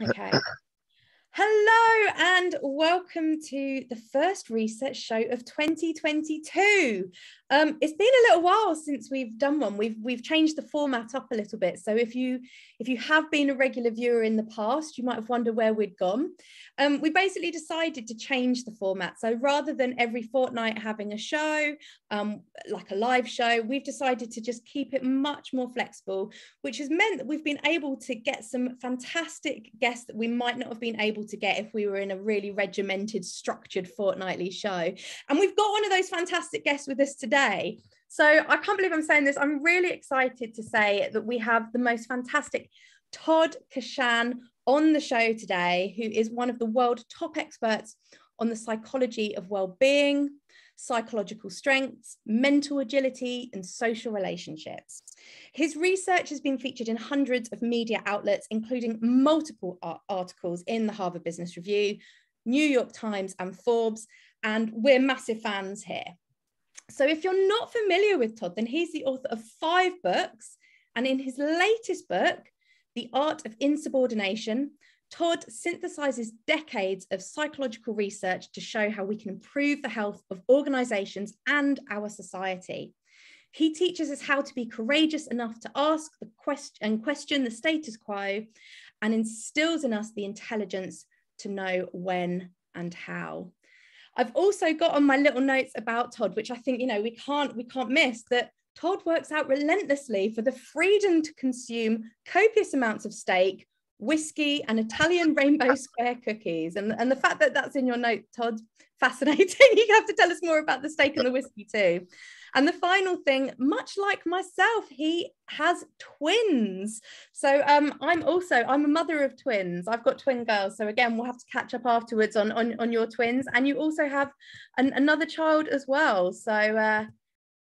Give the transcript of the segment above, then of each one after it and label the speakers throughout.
Speaker 1: Okay. Hello and welcome to the first research show of 2022. It's been a little while since we've done one. We've changed the format up a little bit. So if you have been a regular viewer in the past, you might have wondered where we'd gone. We basically decided to change the format. So rather than every fortnight having a show, like a live show, we've decided to just keep it much more flexible, which has meant that we've been able to get some fantastic guests that we might not have been able to get if we were in a really regimented, structured fortnightly show. And we've got one of those fantastic guests with us today. So I can't believe I'm saying this. I'm really excited to say that we have the most fantastic Todd Kashan on the show today, who is one of the world's top experts on the psychology of well-being, psychological strengths, mental agility, and social relationships. His research has been featured in hundreds of media outlets, including multiple articles in the Harvard Business Review, New York Times, and Forbes, and we're massive fans here. So if you're not familiar with Todd, then he's the author of 5 books, and in his latest book, The Art of Insubordination, Todd synthesizes decades of psychological research to show how we can improve the health of organizations and our society. He teaches us how to be courageous enough to ask the question the status quo, and instills in us the intelligence to know when and how. I've also got on my little notes about Todd, which I think, we can't miss, that Todd works out relentlessly for the freedom to consume copious amounts of steak, whiskey, and Italian rainbow square cookies. And the fact that that's in your note, Todd, fascinating. You have to tell us more about the steak and the whiskey too. And the final thing, much like myself, he has twins. So I'm a mother of twins. I've got twin girls. So again, we'll have to catch up afterwards on your twins. And you also have another child as well. So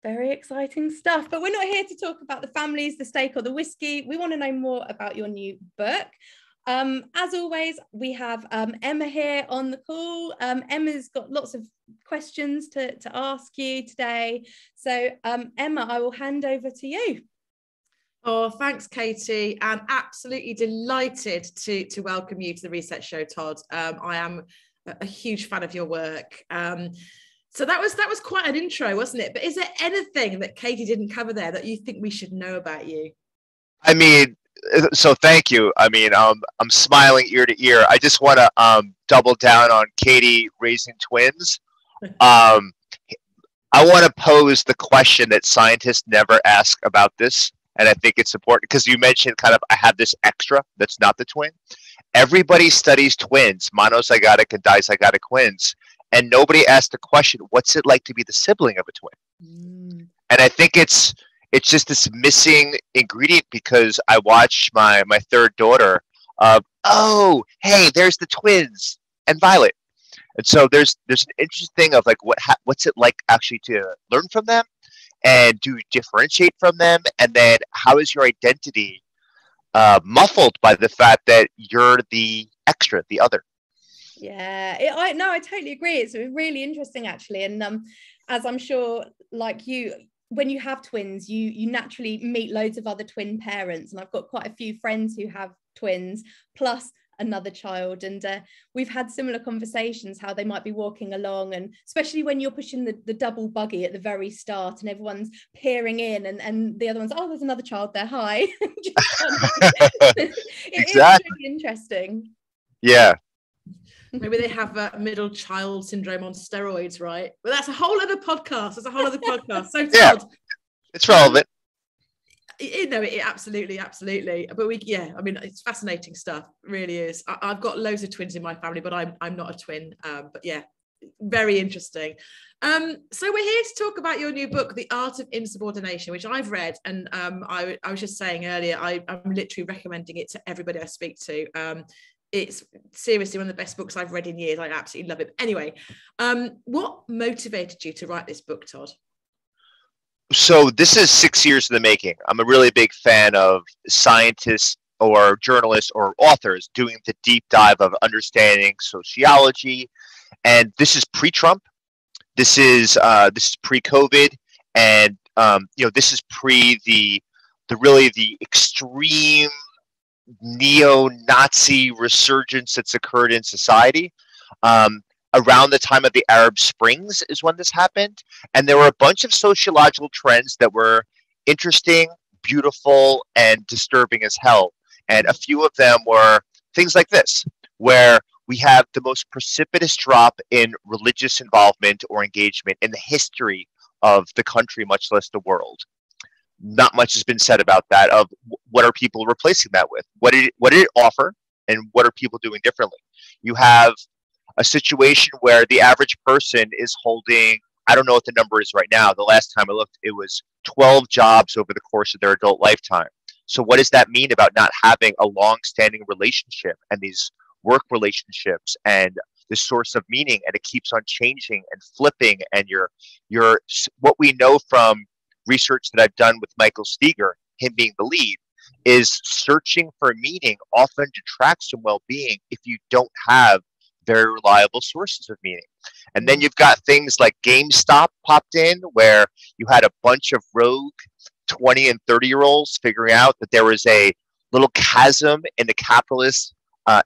Speaker 1: very exciting stuff. But we're not here to talk about the families, the steak, or the whiskey. We want to know more about your new book. As always, we have Emma here on the call. Emma's got lots of questions to ask you today. So Emma, I will hand over to you.
Speaker 2: Oh, thanks, Katie, and absolutely delighted to welcome you to the Research Show, Todd. I am a huge fan of your work. So that was quite an intro, wasn't it? But is there anything that Katie didn't cover there that you think we should know about you?
Speaker 3: I mean, so thank you. I mean, I'm smiling ear to ear. I just want to double down on Katie raising twins. I want to pose the question that scientists never ask about this, and I think it's important because you mentioned kind of I have this extra that's not the twin. Everybody studies twins, monozygotic and dizygotic twins, and nobody asked the question, what's it like to be the sibling of a twin? And I think it's just this missing ingredient, because I watch my third daughter oh, hey, there's the twins and Violet. And so there's an interesting thing of like, what's it like actually to learn from them, and do you differentiate from them? And then how is your identity muffled by the fact that you're the extra, the other?
Speaker 1: Yeah, I totally agree. It's really interesting, actually. And as I'm sure, like you, when you have twins, you naturally meet loads of other twin parents. And I've got quite a few friends who have twins, plus another child. And we've had similar conversations, how they might be walking along, and especially when you're pushing the double buggy at the very start and everyone's peering in, and the other one's, oh, there's another child there, hi. It
Speaker 3: Exactly.
Speaker 1: is really interesting.
Speaker 3: Yeah.
Speaker 2: Maybe they have middle child syndrome on steroids, right? But that's a whole other podcast. So Todd,
Speaker 3: yeah, it's relevant.
Speaker 2: Absolutely. But I mean, it's fascinating stuff. It really is. I've got loads of twins in my family, but I'm not a twin. But yeah, very interesting. So we're here to talk about your new book, The Art of Insubordination, which I've read, and I was just saying earlier, I'm literally recommending it to everybody I speak to. It's seriously one of the best books I've read in years. I absolutely love it. Anyway, what motivated you to write this book, Todd?
Speaker 3: So this is 6 years in the making. I'm a really big fan of scientists or journalists or authors doing the deep dive of understanding sociology. And this is pre-Trump. This is pre-COVID, and this is pre the extreme neo-Nazi resurgence that's occurred in society. Around the time of the Arab Springs is when this happened. And there were a bunch of sociological trends that were interesting, beautiful, and disturbing as hell. And a few of them were things like this, where we have the most precipitous drop in religious involvement or engagement in the history of the country, much less the world. Not much has been said about that, of what are people replacing that with? What did it offer, and what are people doing differently? You have a situation where the average person is holding, I don't know what the number is right now. The last time I looked, it was 12 jobs over the course of their adult lifetime. So what does that mean about not having a long-standing relationship and these work relationships and this source of meaning? And it keeps on changing and flipping. And what we know from research that I've done with Michael Steger, him being the lead, is searching for meaning often detracts from well-being if you don't have very reliable sources of meaning. And then you've got things like GameStop popped in, where you had a bunch of rogue 20 and 30-year-olds figuring out that there was a little chasm in the capitalist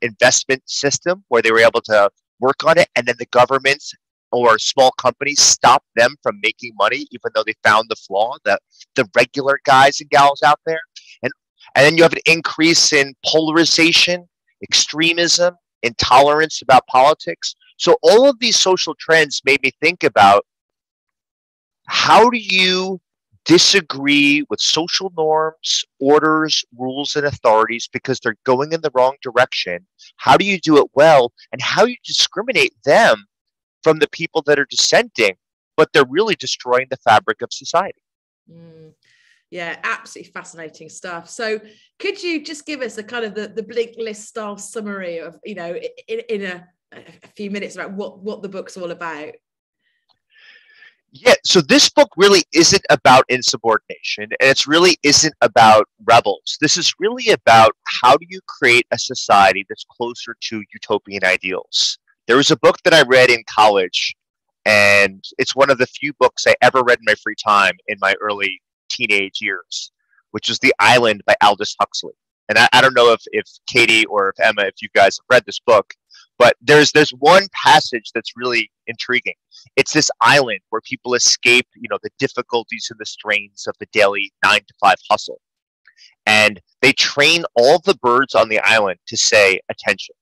Speaker 3: investment system where they were able to work on it, and then the governments or small companies stopped them from making money, even though they found the flaw, the regular guys and gals out there. And then you have an increase in polarization, extremism, intolerance about politics. So all of these social trends made me think about, how do you disagree with social norms, orders, rules, and authorities because they're going in the wrong direction? How do you do it well? And how you discriminate them from the people that are dissenting, but they're really destroying the fabric of society?
Speaker 2: Yeah, absolutely fascinating stuff. So could you just give us a kind of the Blink List style summary of, in a few minutes, about what the book's all about?
Speaker 3: Yeah, so this book really isn't about insubordination, and it really isn't about rebels. This is really about, how do you create a society that's closer to utopian ideals? There was a book that I read in college, and it's one of the few books I ever read in my free time in my early teenage years, which was The Island by Aldous Huxley. And I don't know if Katie or if Emma, if you guys have read this book, but there's one passage that's really intriguing. It's this island where people escape, the difficulties and the strains of the daily 9-to-5 hustle. And they train all the birds on the island to say, attention.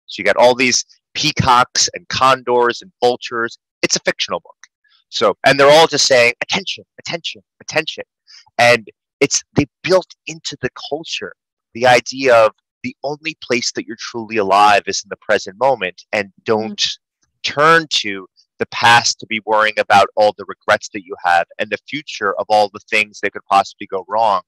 Speaker 3: So you got all these peacocks and condors and vultures. It's a fictional book. So, and they're all just saying, attention, attention, attention. And they built into the culture the idea of the only place that you're truly alive is in the present moment, and don't turn to the past to be worrying about all the regrets that you have and the future of all the things that could possibly go wrong.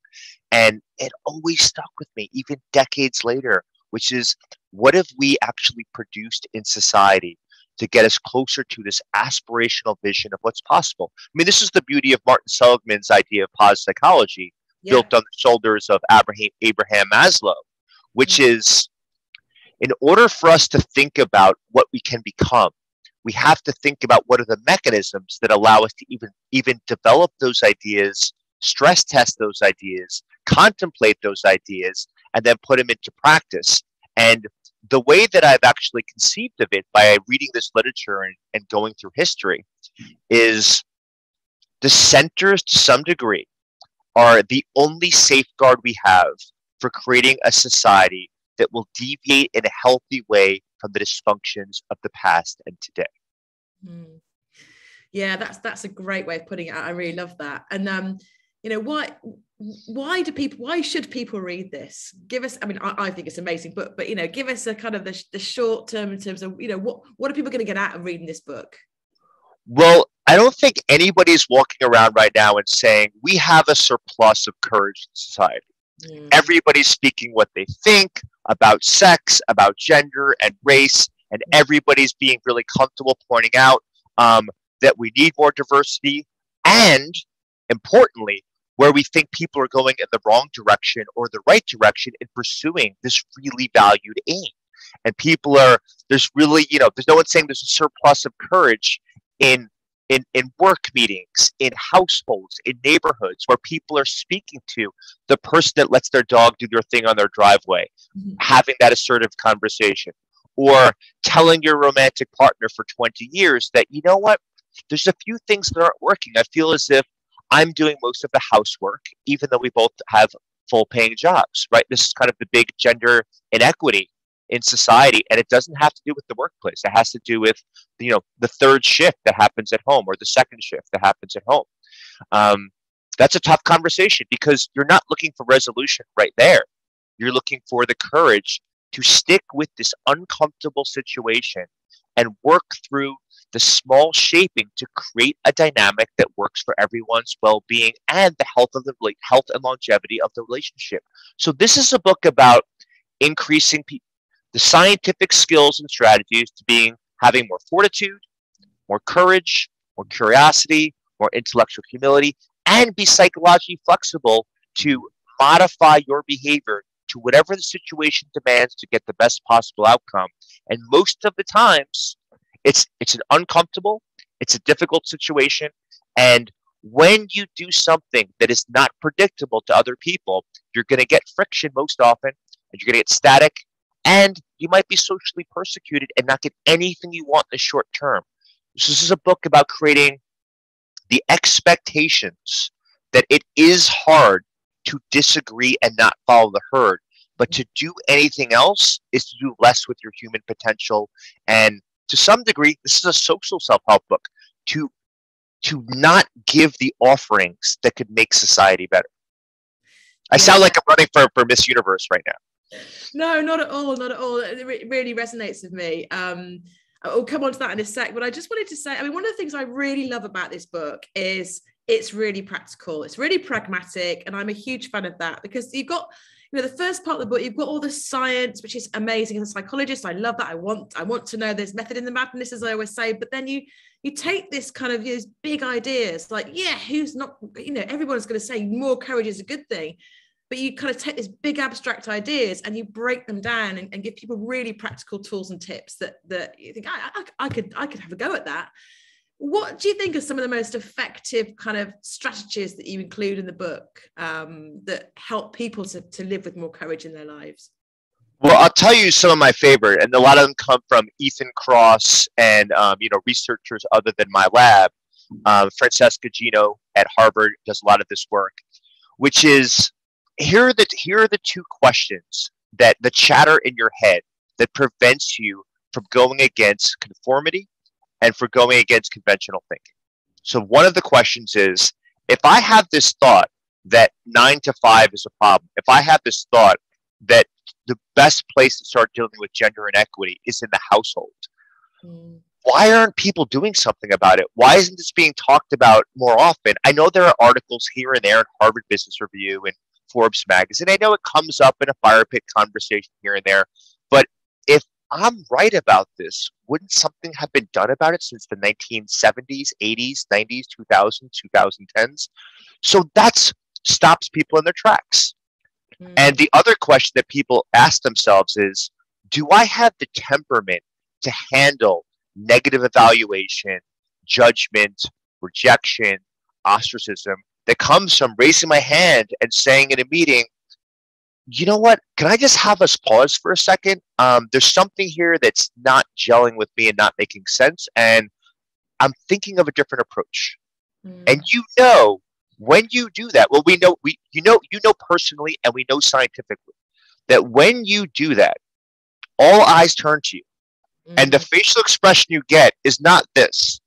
Speaker 3: And it always stuck with me, even decades later, which is, what have we actually produced in society to get us closer to this aspirational vision of what's possible? I mean, this is the beauty of Martin Seligman's idea of positive psychology, built on the shoulders of Abraham Maslow, which is, in order for us to think about what we can become, we have to think about what are the mechanisms that allow us to even develop those ideas, stress test those ideas, contemplate those ideas, and then put them into practice. And the way that I've actually conceived of it by reading this literature and going through history is, dissenters to some degree are the only safeguard we have for creating a society that will deviate in a healthy way from the dysfunctions of the past and today.
Speaker 2: Yeah, that's a great way of putting it. I really love that. And why should people read this? Give us, I think it's amazing, but give us a kind of the short term in terms of, what are people going to get out of reading this book?
Speaker 3: Well, I don't think anybody's walking around right now and saying we have a surplus of courage in society. Everybody's speaking what they think about sex, about gender and race, and everybody's being really comfortable pointing out that we need more diversity, and importantly, where we think people are going in the wrong direction or the right direction in pursuing this really valued aim. And there's really, there's no one saying there's a surplus of courage in in work meetings, in households, in neighborhoods where people are speaking to the person that lets their dog do their thing on their driveway, having that assertive conversation, or telling your romantic partner for 20 years that, you know what, there's a few things that aren't working. I feel as if I'm doing most of the housework, even though we both have full paying jobs, right? This is kind of the big gender inequity in society, and it doesn't have to do with the workplace. It has to do with, you know, the third shift that happens at home or the second shift that happens at home. That's a tough conversation because you're not looking for resolution right there. You're looking for the courage to stick with this uncomfortable situation and work through the small shaping to create a dynamic that works for everyone's well-being and the health and longevity of the relationship. So this is a book about increasing the scientific skills and strategies to having more fortitude, more courage, more curiosity, more intellectual humility, and be psychologically flexible to modify your behavior to whatever the situation demands to get the best possible outcome. And most of the times, it's an uncomfortable, it's a difficult situation. And when you do something that is not predictable to other people, you're going to get friction most often, and you're going to get static, and you might be socially persecuted and not get anything you want in the short term. So this is a book about creating the expectations that it is hard to disagree and not follow the herd, but to do anything else is to do less with your human potential. And to some degree, this is a social self-help book, to not give the offerings that could make society better. I sound like I'm running for Miss Universe right now.
Speaker 2: No, not at all, not at all. It really resonates with me. I'll come on to that in a sec, but I just wanted to say, I mean, one of the things I really love about this book is it's really practical, it's really pragmatic, and I'm a huge fan of that because you've got, you know, the first part of the book, you've got all the science, which is amazing. As a psychologist, I love that. I want to know there's method in the madness, as I always say. But then you take this kind of these big ideas, like, yeah, who's not, you know, everyone's going to say more courage is a good thing. But you kind of take these big abstract ideas and you break them down and give people really practical tools and tips that you think, I could have a go at that. What do you think are some of the most effective kind of strategies that you include in the book that help people to live with more courage in their lives?
Speaker 3: Well, I'll tell you some of my favorite, and a lot of them come from Ethan Kross and researchers other than my lab. Francesca Gino at Harvard does a lot of this work, which is here are the two questions that the chatter in your head that prevents you from going against conformity and for going against conventional thinking. So one of the questions is, if I have this thought that 9 to 5 is a problem, if I have this thought that the best place to start dealing with gender inequity is in the household, why aren't people doing something about it? Why isn't this being talked about more often? I know there are articles here and there in Harvard Business Review and Forbes magazine. I know it comes up in a fire pit conversation here and there, but if I'm right about this, wouldn't something have been done about it since the 1970s, 80s, 90s, 2000s, 2010s? So that stops people in their tracks. And the other question that people ask themselves is, do I have the temperament to handle negative evaluation, judgment, rejection, ostracism that comes from raising my hand and saying in a meeting, you know what, can I just have us pause for a second? There's something here that's not gelling with me and not making sense, and I'm thinking of a different approach. And when you do that, well, you know personally and we know scientifically that when you do that, all eyes turn to you. And the facial expression you get is not this.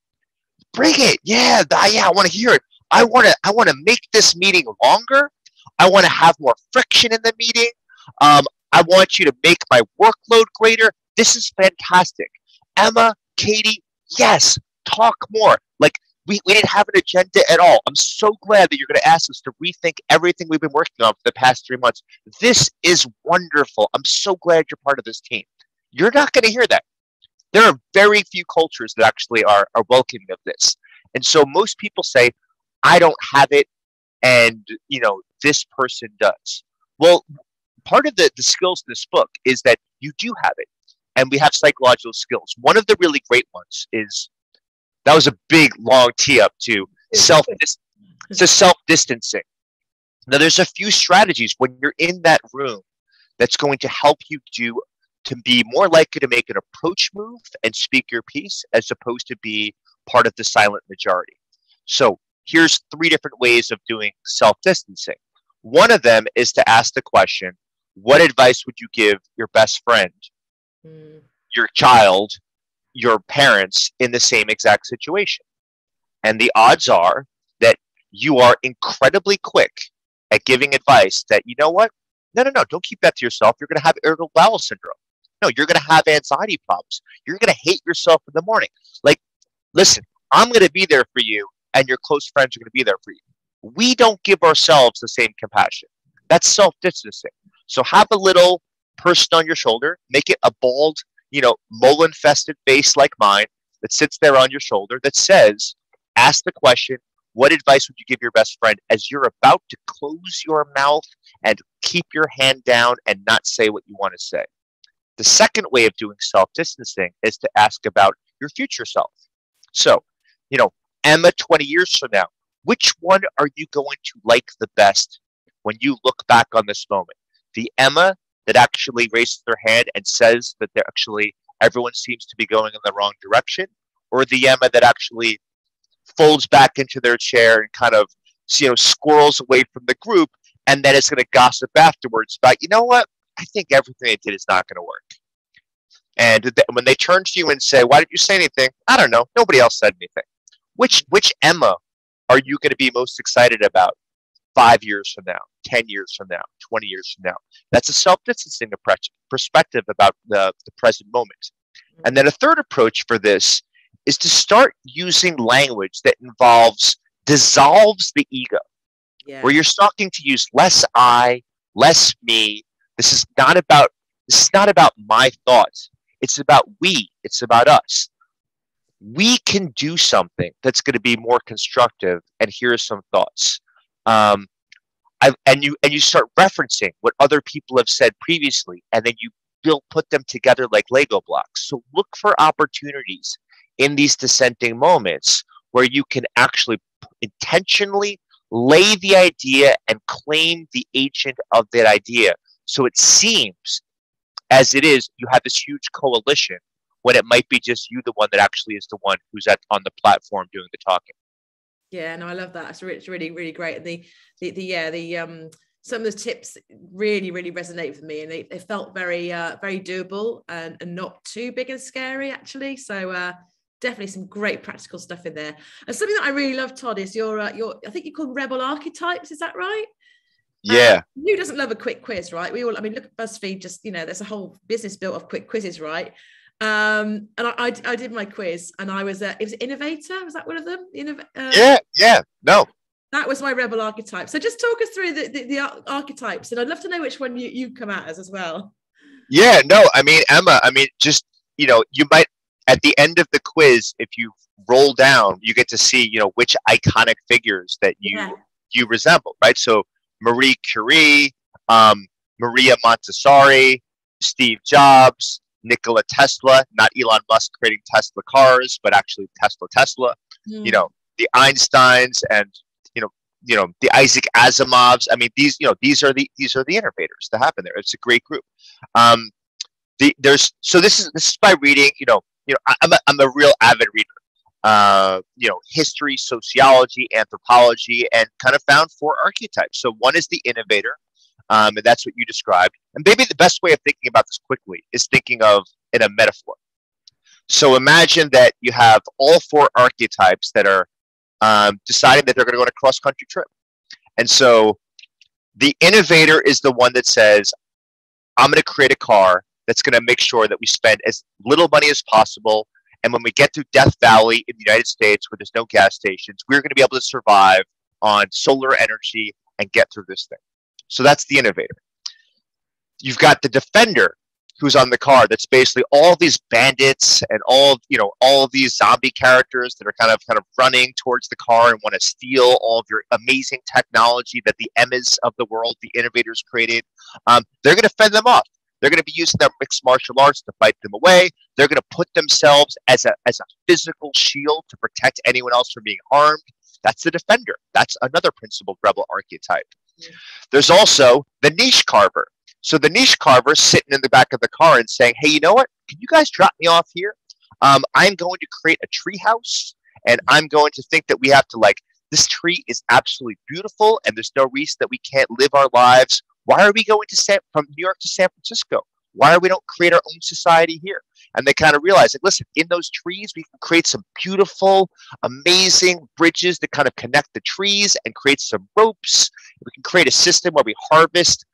Speaker 3: Bring it. Yeah, I want to hear it. I want to make this meeting longer. I want to have more friction in the meeting. I want you to make my workload greater. This is fantastic. Emma, Katie, yes, talk more. Like, we didn't have an agenda at all. I'm so glad that you're going to ask us to rethink everything we've been working on for the past 3 months. This is wonderful. I'm so glad you're part of this team. You're not going to hear that. There are very few cultures that actually are welcoming of this. And so most people say, I don't have it, and this person does. Well, part of the skills in this book is that you do have it, and we have psychological skills. One of the really great ones is That was a big, long tee up to self-distancing. Now, there's a few strategies when you're in that room that's going to help you to be more likely to make an approach move and speak your piece as opposed to be part of the silent majority. So here's 3 different ways of doing self-distancing. One of them is to ask the question, what advice would you give your best friend, your child, your parents in the same exact situation? And the odds are that you are incredibly quick at giving advice that, you know what? No, don't keep that to yourself. You're going to have irritable bowel syndrome. No, you're going to have anxiety problems. You're going to hate yourself in the morning. Like, listen, I'm going to be there for you, and your close friends are going to be there for you. We don't give ourselves the same compassion. That's self-distancing. So have a little person on your shoulder, make it a bald, mole-infested face like mine that sits there on your shoulder that says, ask the question, what advice would you give your best friend as you're about to close your mouth and keep your hand down and not say what you want to say? The second way of doing self-distancing is to ask about your future self. So, Emma 20 years from now, which one are you going to like the best when you look back on this moment? The Emma that actually raises their hand and says that everyone seems to be going in the wrong direction, or the Emma that actually folds back into their chair and kind of, squirrels away from the group, and then it's going to gossip afterwards about, you know what? I think everything I did is not going to work. And when they turn to you and say, why didn't you say anything? I don't know. Nobody else said anything. Which Emma are you going to be most excited about 5 years from now, 10 years from now, 20 years from now? That's a self-distancing perspective about the present moment. And then a third approach for this is to start using language that dissolves the ego, where you're starting to use less I, less me. This is not about my thoughts. It's about we. It's about us. We can do something that's going to be more constructive. And here are some thoughts. And you start referencing what other people have said previously, and then you put them together like Lego blocks. So look for opportunities in these dissenting moments where you can actually intentionally lay the idea and claim the agent of that idea. So it seems as it is, you have this huge coalition when it might be just you, the one that actually is the one who's on the platform doing the talking.
Speaker 2: Yeah, no, I love that. It's really, really great. And some of the tips really, really resonate with me, and they felt very, very doable and not too big and scary, actually. So definitely some great practical stuff in there. And something that I really love, Todd, is your I think you call Rebel Archetypes. Is that right?
Speaker 3: Yeah.
Speaker 2: Who doesn't love a quick quiz, right? Look at BuzzFeed. Just there's a whole business built of quick quizzes, right? And I did my quiz, and I was it was Innovator. Was that one of them?
Speaker 3: Yeah. No.
Speaker 2: That was my Rebel archetype. So just talk us through the archetypes, and I'd love to know which one you come at as well.
Speaker 3: Yeah. No. I mean, Emma. Just you might at the end of the quiz, if you roll down, you get to see which iconic figures that you resemble, right? So Marie Curie, Maria Montessori, Steve Jobs, Nikola Tesla, not Elon Musk creating Tesla cars, but actually Tesla, the Einsteins and, the Isaac Asimovs. These are the innovators that happen there. It's a great group. This is by reading, I'm a real avid reader. History, sociology, anthropology, and kind of found 4 archetypes. So one is the innovator, and that's what you described. And maybe the best way of thinking about this quickly is thinking of in a metaphor. So imagine that you have all 4 archetypes that are deciding that they're going to go on a cross-country trip. And so the innovator is the one that says, I'm going to create a car that's going to make sure that we spend as little money as possible. And when we get through Death Valley in the United States where there's no gas stations, we're going to be able to survive on solar energy and get through this thing. So that's the innovator. You've got the defender who's on the car. That's basically all these bandits and all of these zombie characters that are kind of running towards the car and want to steal all of your amazing technology that the Emmas of the world, the innovators created. They're going to fend them off. They're going to be using their mixed martial arts to fight them away. They're going to put themselves as a physical shield to protect anyone else from being harmed. That's the defender. That's another principled rebel archetype. There's also the niche carver. So the niche carver is sitting in the back of the car and saying, hey, you know what? Can you guys drop me off here? I'm going to create a tree house, and I'm going to think that we have to, like, this tree is absolutely beautiful, and there's no reason that we can't live our lives. Why are we going to from New York to San Francisco? Why are we don't create our own society here? And they kind of realize, like, listen, in those trees, we can create some beautiful, amazing bridges that kind of connect the trees and create some ropes. We can create a system where we harvest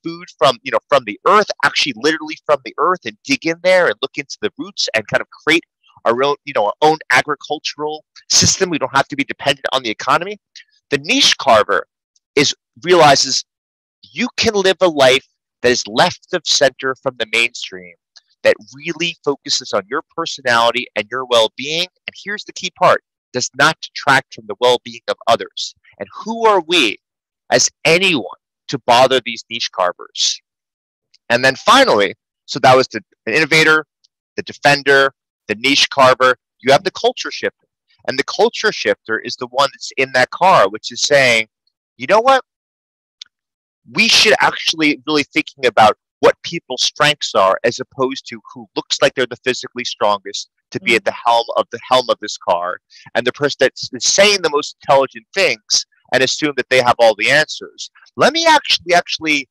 Speaker 3: food from the earth, actually literally from the earth, and dig in there and look into the roots and kind of create our own agricultural system. We don't have to be dependent on the economy. The niche carver realizes you can live a life that is left of center from the mainstream, that really focuses on your personality and your well-being. And here's the key part: does not detract from the well-being of others. And who are we as anyone to bother these niche carvers? And then finally, so that was the innovator, the defender, the niche carver. You have the culture shifter. And the culture shifter is the one that's in that car, which is saying, you know what? We should actually really thinking about what people's strengths are, as opposed to who looks like they're the physically strongest to be at the helm of this car, and the person that's saying the most intelligent things, and assume that they have all the answers. Let me actually,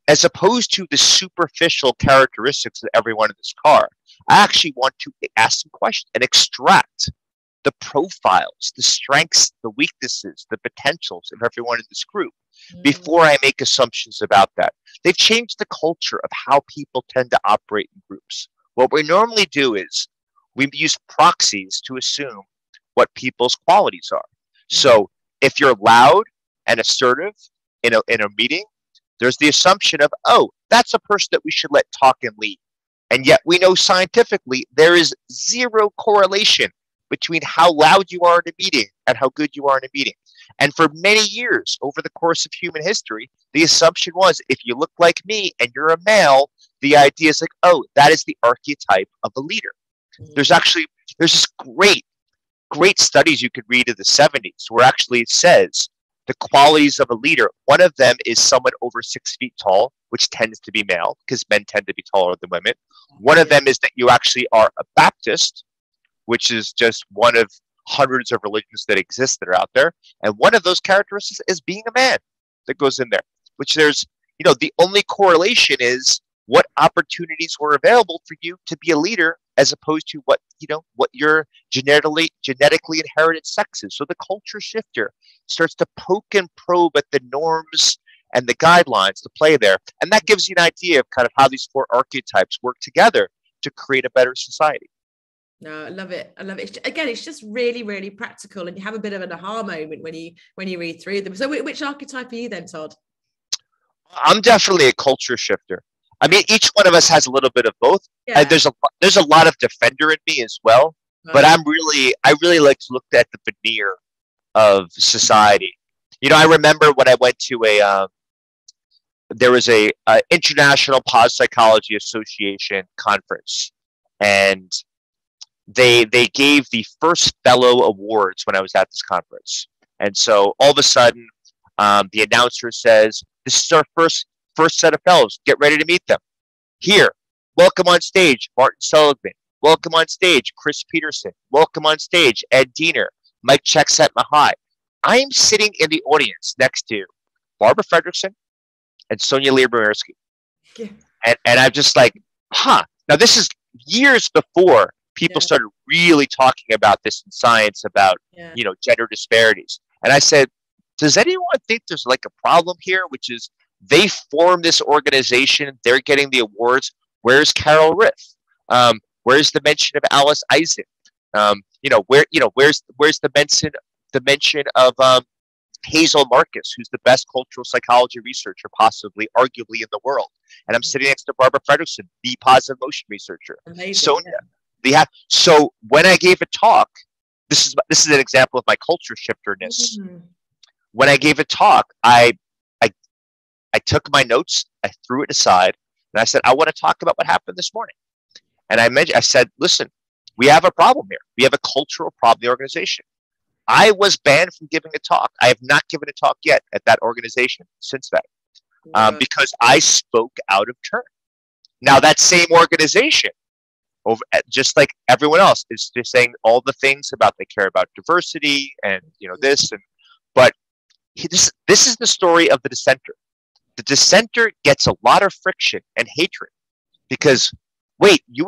Speaker 3: as opposed to the superficial characteristics of everyone in this car, I actually want to ask some questions and extract the profiles, the strengths, the weaknesses, the potentials of everyone in this group before I make assumptions about that. They've changed the culture of how people tend to operate in groups. What we normally do is we use proxies to assume what people's qualities are. So if you're loud and assertive in a meeting, there's the assumption of, oh, that's a person that we should let talk and lead. And yet we know scientifically there is zero correlation between how loud you are in a meeting and how good you are in a meeting. And for many years over the course of human history, the assumption was, if you look like me and you're a male, the idea is like, oh, that is the archetype of a leader. There's this great studies you could read in the 70s where actually it says the qualities of a leader. One of them is someone over 6 feet tall, which tends to be male because men tend to be taller than women. One of them is that you actually are a Baptist, which is just one of hundreds of religions that exist that are out there. And one of those characteristics is being a man that goes in there, which there's, the only correlation is what opportunities were available for you to be a leader as opposed to what your genetically inherited sex is. So the culture shifter starts to poke and probe at the norms and the guidelines to play there. And that gives you an idea of kind of how these 4 archetypes work together to create a better society.
Speaker 2: No, I love it. Again, it's just really, really practical, and you have a bit of an aha moment when you read through them. So which archetype are you then, Todd?
Speaker 3: I'm definitely a culture shifter. I mean, each one of us has a little bit of both.
Speaker 2: Yeah.
Speaker 3: There's a lot of defender in me as well, but I really like to look at the veneer of society. I remember when I went to there was a International Positive Psychology Association conference, and they gave the first fellow awards when I was at this conference. And so all of a sudden, the announcer says, "This is our first set of fellows. Get ready to meet them. Here, welcome on stage, Martin Seligman. Welcome on stage, Chris Peterson. Welcome on stage, Ed Diener, Mike Csikszentmihalyi." I am sitting in the audience next to Barbara Fredrickson and Sonia Lyubomirsky. Yeah. And I'm just like, Now this is years before people started really talking about this in science, about gender disparities. And I said, does anyone think there's like a problem here, which is they formed this organization, they're getting the awards. Where's Carol Riff? Where's the mention of Alice Eisen? Where's the mention of Hazel Marcus, who's the best cultural psychology researcher, possibly, arguably, in the world? And I'm sitting next to Barbara Fredrickson, the positive motion researcher.
Speaker 2: Amazing,
Speaker 3: Sonia. So when I gave a talk, this is an example of my culture shifterness. When I gave a talk, I took my notes, I threw it aside, and And I said, I want to talk about what happened this morning. And I said, listen, we have a problem here. We have a cultural problem in the organization. I was banned from giving a talk. I have not given a talk yet at that organization since then, because I spoke out of turn. Now, that same organization, just like everyone else, is just saying all the things about they care about diversity and this, but this is the story of the dissenter. The dissenter gets a lot of friction and hatred because, wait, you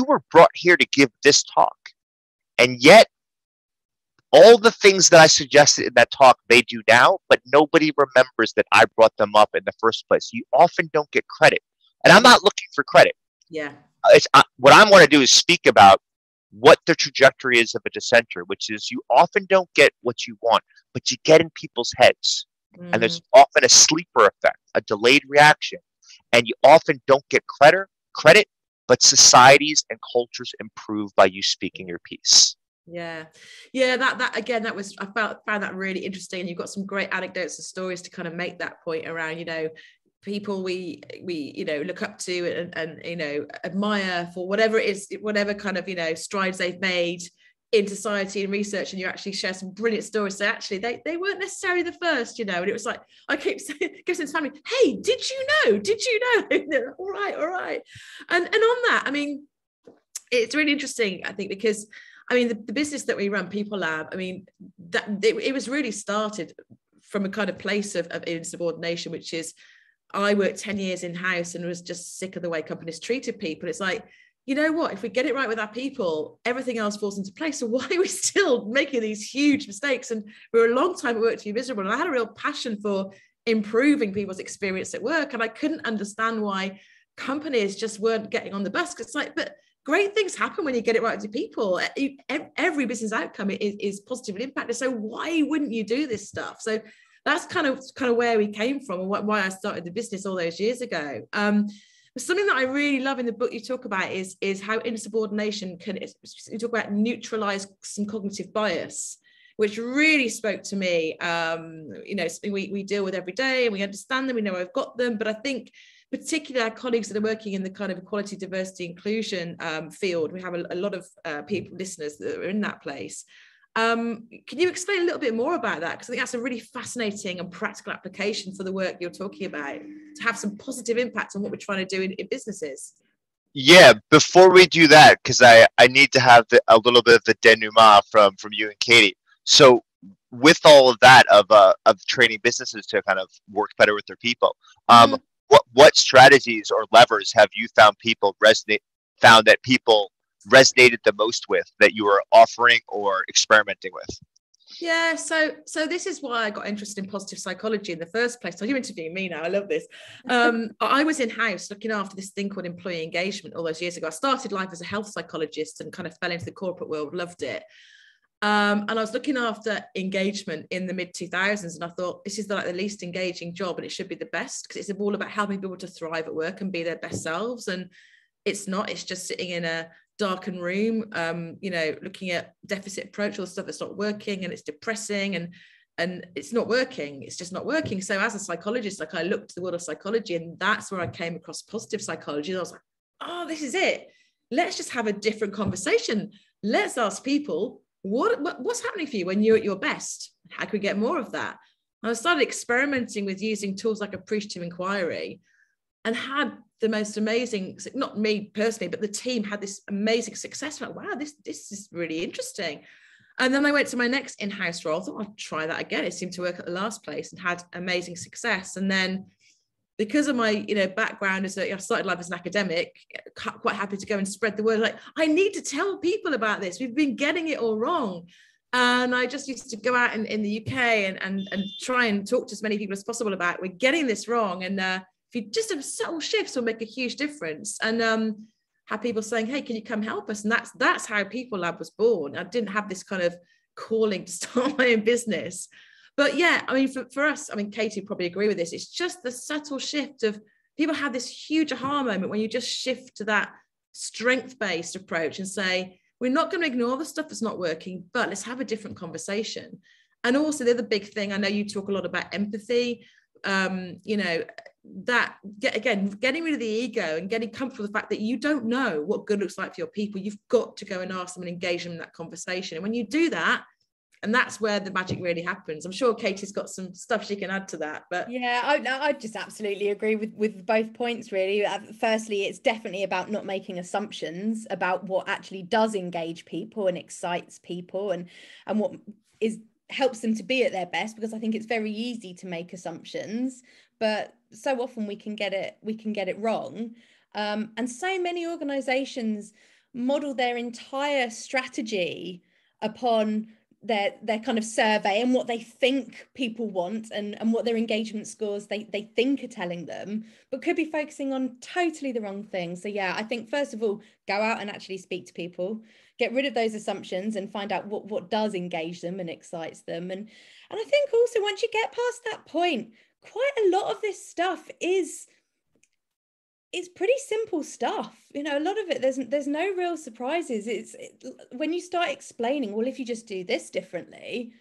Speaker 3: were brought here to give this talk, and yet all the things that I suggested in that talk they do now, but nobody remembers that I brought them up in the first place. You often don't get credit, and I'm not looking for credit.
Speaker 2: Yeah.
Speaker 3: What I want to do is speak about what the trajectory is of a dissenter, which is you often don't get what you want, but you get in people's heads. And there's often a sleeper effect, a delayed reaction. And you often don't get credit, but societies and cultures improve by you speaking your piece.
Speaker 2: Yeah. That again, I found that really interesting. And you've got some great anecdotes and stories to kind of make that point around, people we look up to and admire for whatever it is, whatever kind of strides they've made in society and research, and you actually share some brilliant stories. So actually they weren't necessarily the first, and it was like I keep saying to family, hey, did you know all right. And on that, I mean, it's really interesting, I think, because I mean the business that we run, People Lab, I mean that it was really started from a kind of place of insubordination, which is I worked 10 years in-house and was just sick of the way companies treated people. It's like, you know what, if we get it right with our people, everything else falls into place. So why are we still making these huge mistakes? And we were a long time at work to be miserable. And I had a real passion for improving people's experience at work. And I couldn't understand why companies just weren't getting on the bus. It's like, but great things happen when you get it right with your people. Every business outcome is positively impacted. So why wouldn't you do this stuff? So that's kind of where we came from and why I started the business all those years ago. Something that I really love in the book you talk about is how insubordination you talk about neutralize some cognitive bias, which really spoke to me. Something we deal with every day and we understand them, we know I've got them, but I think particularly our colleagues that are working in the kind of equality, diversity, inclusion field, we have a lot of listeners that are in that place. Can you explain a little bit more about that? Because I think that's a really fascinating and practical application for the work you're talking about, to have some positive impact on what we're trying to do in businesses.
Speaker 3: Yeah, before we do that, because I need to have a little bit of the denouement from you and Katie. So with all of that of training businesses to kind of work better with their people, what strategies or levers have you found that people resonated the most with, that you were offering or experimenting with?
Speaker 2: Yeah, so this is why I got interested in positive psychology in the first place. So you're interviewing me now, I love this. I was in-house looking after this thing called employee engagement all those years ago. I started life as a health psychologist and kind of fell into the corporate world, loved it. And I was looking after engagement in the mid-2000s, and I thought this is like the least engaging job and it should be the best, because it's all about helping people to thrive at work and be their best selves. And it's not, it's just sitting in a darkened room, looking at deficit approach, all the stuff that's not working, and it's depressing and it's not working. It's just not working. So as a psychologist, like I looked to the world of psychology, and that's where I came across positive psychology. And I was like, oh, this is it. Let's just have a different conversation. Let's ask people, what's happening for you when you're at your best? How can we get more of that? And I started experimenting with using tools like appreciative inquiry, and had the most amazing, not me personally, but the team had this amazing success. Like, wow, this is really interesting. And then I went to my next in-house role. I thought I'll try that again. It seemed to work at the last place and had amazing success. And then because of my background as I started life as an academic, quite happy to go and spread the word. Like, I need to tell people about this. We've been getting it all wrong. And I just used to go out in the UK and try and talk to as many people as possible about it. We're getting this wrong. And if you just have subtle shifts, will make a huge difference. And have people saying, hey, can you come help us? And that's how People Lab was born. I didn't have this kind of calling to start my own business. But yeah, I mean, for us, I mean, Katie would probably agree with this. It's just the subtle shift of people have this huge aha moment when you just shift to that strength-based approach and say, we're not going to ignore the stuff that's not working, but let's have a different conversation. And also the other big thing, I know you talk a lot about empathy. getting rid of the ego and getting comfortable with the fact that you don't know what good looks like for your people. You've got to go and ask them and engage them in that conversation. And when you do that, and that's where the magic really happens. I'm sure Katie's got some stuff she can add to that. But
Speaker 1: yeah, I just absolutely agree with both points, really. Firstly, it's definitely about not making assumptions about what actually does engage people and excites people, and what helps them to be at their best, because I think it's very easy to make assumptions, but so often we can get it wrong. And so many organizations model their entire strategy upon their kind of survey and what they think people want, and what their engagement scores they think are telling them, but could be focusing on totally the wrong thing. So yeah, I think first of all, go out and actually speak to people, get rid of those assumptions and find out what does engage them and excites them. And I think also, once you get past that point, quite a lot of this stuff is pretty simple stuff. You know, a lot of it, there's no real surprises. When you start explaining, well, if you just do this differently,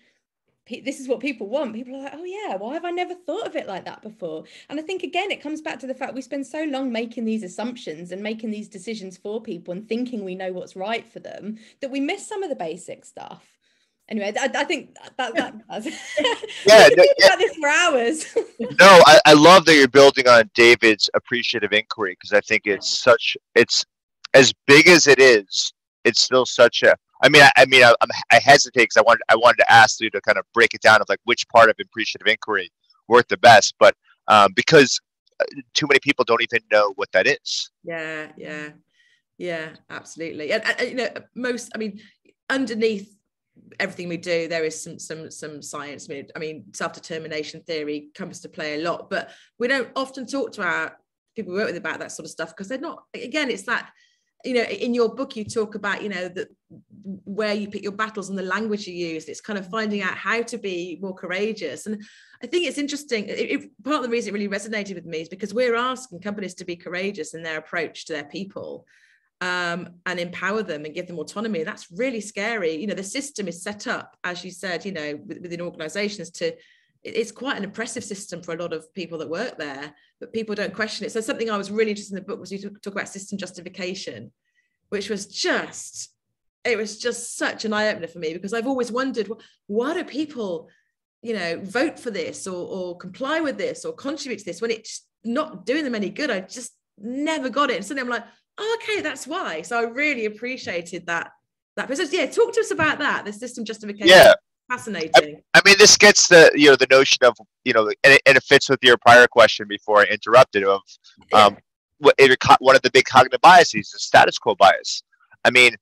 Speaker 1: this is what people want. People are like, oh yeah, why have I never thought of it like that before? And I think, again, it comes back to the fact we spend so long making these assumptions and making these decisions for people and thinking we know what's right for them, that we miss some of the basic stuff. Anyway, I think that
Speaker 3: yeah,
Speaker 1: we could talk about this for hours.
Speaker 3: No, I love that you're building on David's appreciative inquiry, because I think it's as big as it is, it's still such a. I hesitate because I wanted to ask you to kind of break it down of like which part of appreciative inquiry worked the best, but because too many people don't even know what that is.
Speaker 2: Yeah, absolutely. And underneath everything we do, there is some science. I mean, self-determination theory comes to play a lot, but we don't often talk to our people we work with about that sort of stuff, because they're not, again, it's that, in your book you talk about, where you pick your battles and the language you use. It's kind of finding out how to be more courageous. And I think it's interesting. Part of the reason it really resonated with me is because we're asking companies to be courageous in their approach to their people, and empower them and give them autonomy. That's really scary. The system is set up, as you said, within organizations it's quite an oppressive system for a lot of people that work there, but people don't question it. So something I was really interested in the book was you talk about system justification, which was just such an eye-opener for me, because I've always wondered, why do people, vote for this or comply with this or contribute to this when it's not doing them any good? I just never got it. And suddenly I'm like, oh, okay, that's why. So I really appreciated that process. Yeah, talk to us about that, the system justification.
Speaker 3: Yeah.
Speaker 2: Fascinating.
Speaker 3: I mean, this gets the notion of, and it fits with your prior question before I interrupted, of one of the big cognitive biases is status quo bias. I mean,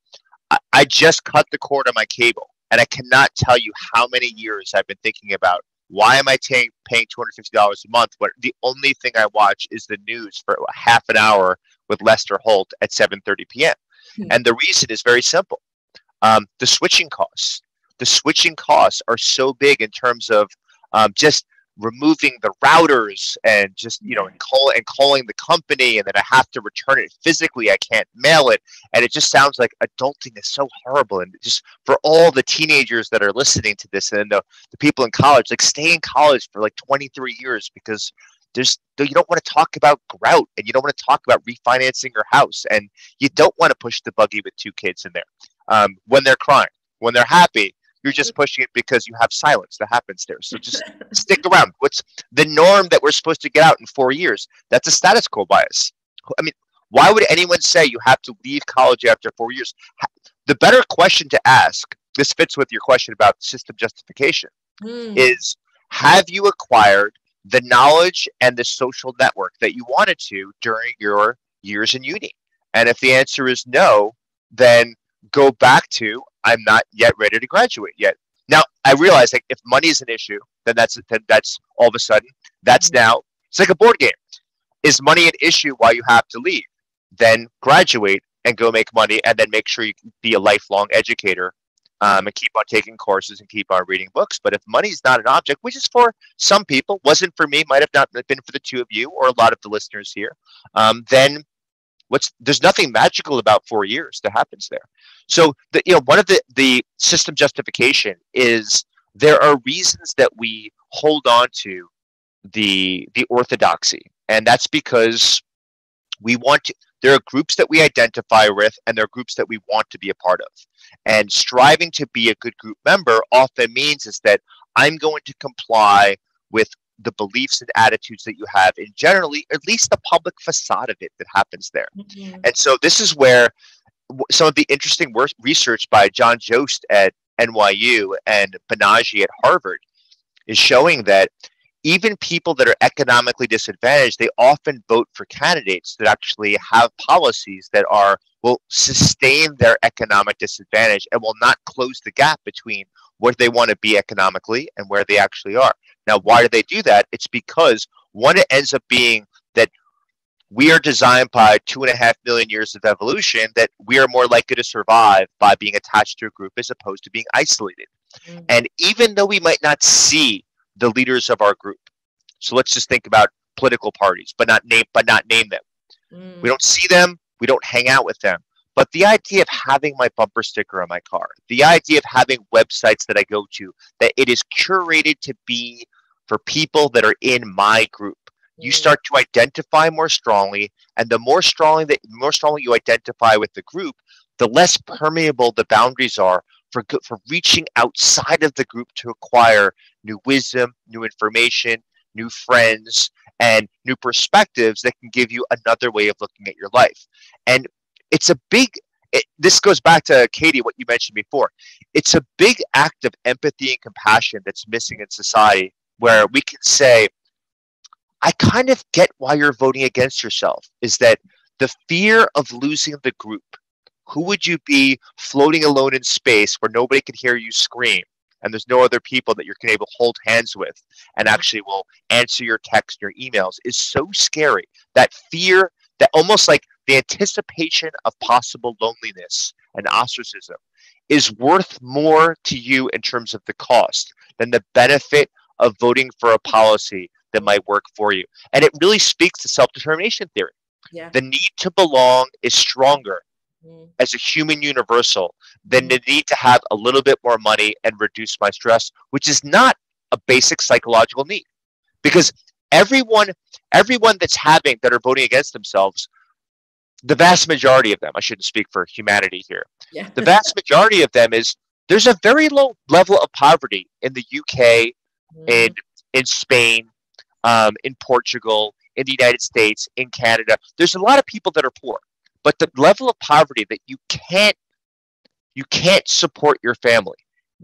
Speaker 3: I just cut the cord on my cable, and I cannot tell you how many years I've been thinking about, why am I paying $250 a month when the only thing I watch is the news for half an hour with Lester Holt at 7:30 p.m. And the reason is very simple. The switching costs. The switching costs are so big in terms of just removing the routers and just, and calling the company, and then I have to return it physically. I can't mail it. And it just sounds like adulting is so horrible. And just for all the teenagers that are listening to this, and the people in college, like, stay in college for like 23 years, because you don't want to talk about grout, and you don't want to talk about refinancing your house, and you don't want to push the buggy with 2 kids in there when they're crying. When they're happy, you're just pushing it because you have silence that happens there. So just stick around. What's the norm that we're supposed to get out in 4 years? That's a status quo bias. I mean, why would anyone say you have to leave college after 4 years? The better question to ask, this fits with your question about system justification, is, have you acquired the knowledge and the social network that you wanted to during your years in uni? And if the answer is no, then go back to, I'm not yet ready to graduate yet. Now, I realize, like, if money is an issue, then that's all of a sudden, that's now, it's like a board game. Is money an issue while you have to leave? Then graduate and go make money, and then make sure you can be a lifelong educator, and keep on taking courses and keep on reading books. But if money is not an object, which is for some people, wasn't for me, might have not been for the two of you or a lot of the listeners here, then there's nothing magical about 4 years that happens there. So one of the system justification is, there are reasons that we hold on to the orthodoxy And that's because there are groups that we identify with, and there are groups that we want to be a part of. And striving to be a good group member often means is that I'm going to comply with the beliefs and attitudes that you have, and generally, at least the public facade of it that happens there.
Speaker 2: Mm-hmm.
Speaker 3: And so this is where some of the interesting research by John Jost at NYU and Banaji at Harvard is showing that even people that are economically disadvantaged, they often vote for candidates that actually have policies that will sustain their economic disadvantage and will not close the gap between where they want to be economically and where they actually are. Now, why do they do that? It's because one, it ends up being that we are designed by 2.5 million years of evolution that we are more likely to survive by being attached to a group as opposed to being isolated. Mm-hmm. And even though we might not see the leaders of our group, so let's just think about political parties, but not name them. Mm. We don't see them, we don't hang out with them. But the idea of having my bumper sticker on my car, the idea of having websites that I go to, that it is curated to be for people that are in my group, you start to identify more strongly, and the more strongly you identify with the group, the less permeable the boundaries are for reaching outside of the group to acquire new wisdom, new information, new friends, and new perspectives that can give you another way of looking at your life. And this goes back to, Katie, what you mentioned before. It's a big act of empathy and compassion that's missing in society, where we can say, I kind of get why you're voting against yourself, is that the fear of losing the group. Who would you be floating alone in space where nobody can hear you scream and there's no other people that you're able to hold hands with and actually will answer your text, your emails, is so scary. That fear, that almost like the anticipation of possible loneliness and ostracism, is worth more to you in terms of the cost than the benefit of voting for a policy that might work for you. And it really speaks to self-determination theory. Yeah. The need to belong is stronger as a human universal than the need to have a little bit more money and reduce my stress, which is not a basic psychological need. Because everyone that are voting against themselves, the vast majority of them, I shouldn't speak for humanity here, the vast majority of them there's a very low level of poverty in the UK, in Spain, in Portugal, in the United States, in Canada. There's a lot of people that are poor, but the level of poverty that you can't support your family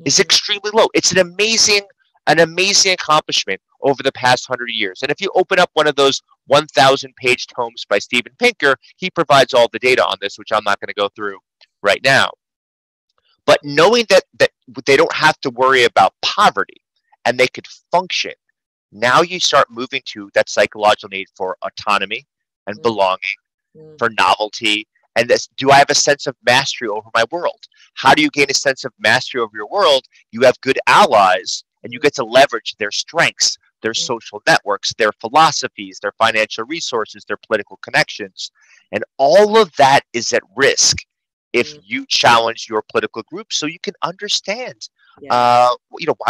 Speaker 3: is extremely low. It's an amazing accomplishment over the past 100 years. And if you open up one of those 1,000-page tomes by Steven Pinker, he provides all the data on this, which I'm not going to go through right now. But knowing that they don't have to worry about poverty and they could function, now you start moving to that psychological need for autonomy and belonging, for novelty, and this, do I have a sense of mastery over my world? How do you gain a sense of mastery over your world? You have good allies, and you get to leverage their strengths, their social networks, their philosophies, their financial resources, their political connections. And all of that is at risk if you challenge your political group, so you can understand why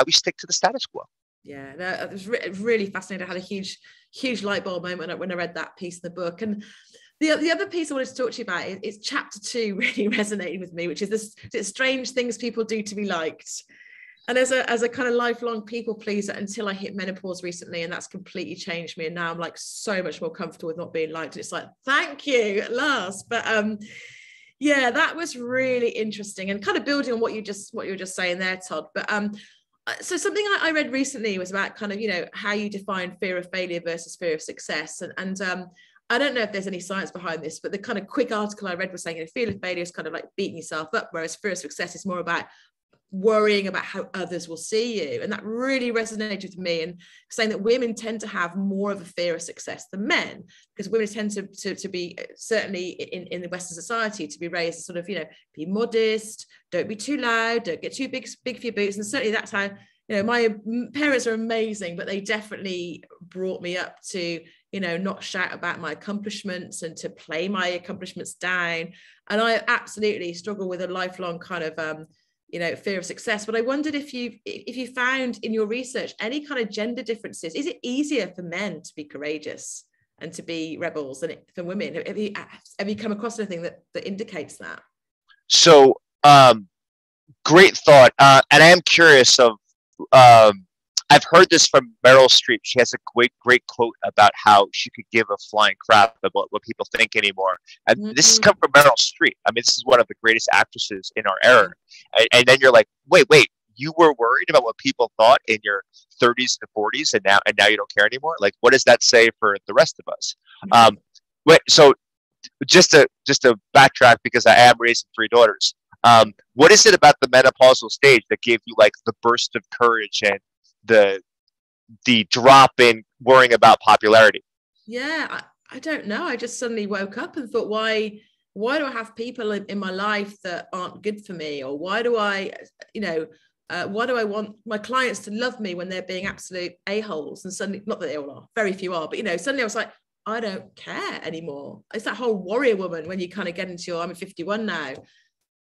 Speaker 3: we stick to the status quo.
Speaker 2: Yeah, no, it was really fascinating. I had a huge light bulb moment when I read that piece in the book. And the other piece I wanted to talk to you about is chapter 2 really resonated with me, which is it's strange things people do to be liked. And as a kind of lifelong people pleaser until I hit menopause recently, and that's completely changed me. And now I'm like so much more comfortable with not being liked. It's like, thank you at last. But yeah, that was really interesting, and kind of building on what you were just saying there, Todd. But so something I read recently was about kind of, how you define fear of failure versus fear of success. And I don't know if there's any science behind this, but the kind of quick article I read was saying, fear of failure is kind of like beating yourself up, whereas fear of success is more about worrying about how others will see you. And that really resonated with me, and saying that women tend to have more of a fear of success than men, because women tend to be, certainly in the Western society, to be raised as sort of, be modest, don't be too loud, don't get too big for your boots. And certainly that's how, my parents are amazing, but they definitely brought me up to, not shout about my accomplishments and to play my accomplishments down. And I absolutely struggle with a lifelong kind of fear of success. But I wondered if you found in your research any kind of gender differences. Is it easier for men to be courageous and to be rebels than for women. Have you come across anything that indicates that?
Speaker 3: So great thought. And I am curious of, I've heard this from Meryl Streep. She has a great quote about how she could give a flying crap about what people think anymore. And this has come from Meryl Streep. I mean, this is one of the greatest actresses in our era. And then you're like, wait, you were worried about what people thought in your 30s and 40s, and now you don't care anymore? Like, what does that say for the rest of us? So just to backtrack, because I am raising 3 daughters. What is it about the menopausal stage that gave you like the burst of courage and the drop in worrying about popularity?
Speaker 2: Yeah, I don't know. I just suddenly woke up and thought, why do I have people in my life that aren't good for me? Or why do I want my clients to love me when they're being absolute a-holes? And suddenly, not that they all are, very few are, but suddenly I was like, I don't care anymore. It's that whole warrior woman when you kind of get into I'm 51 now.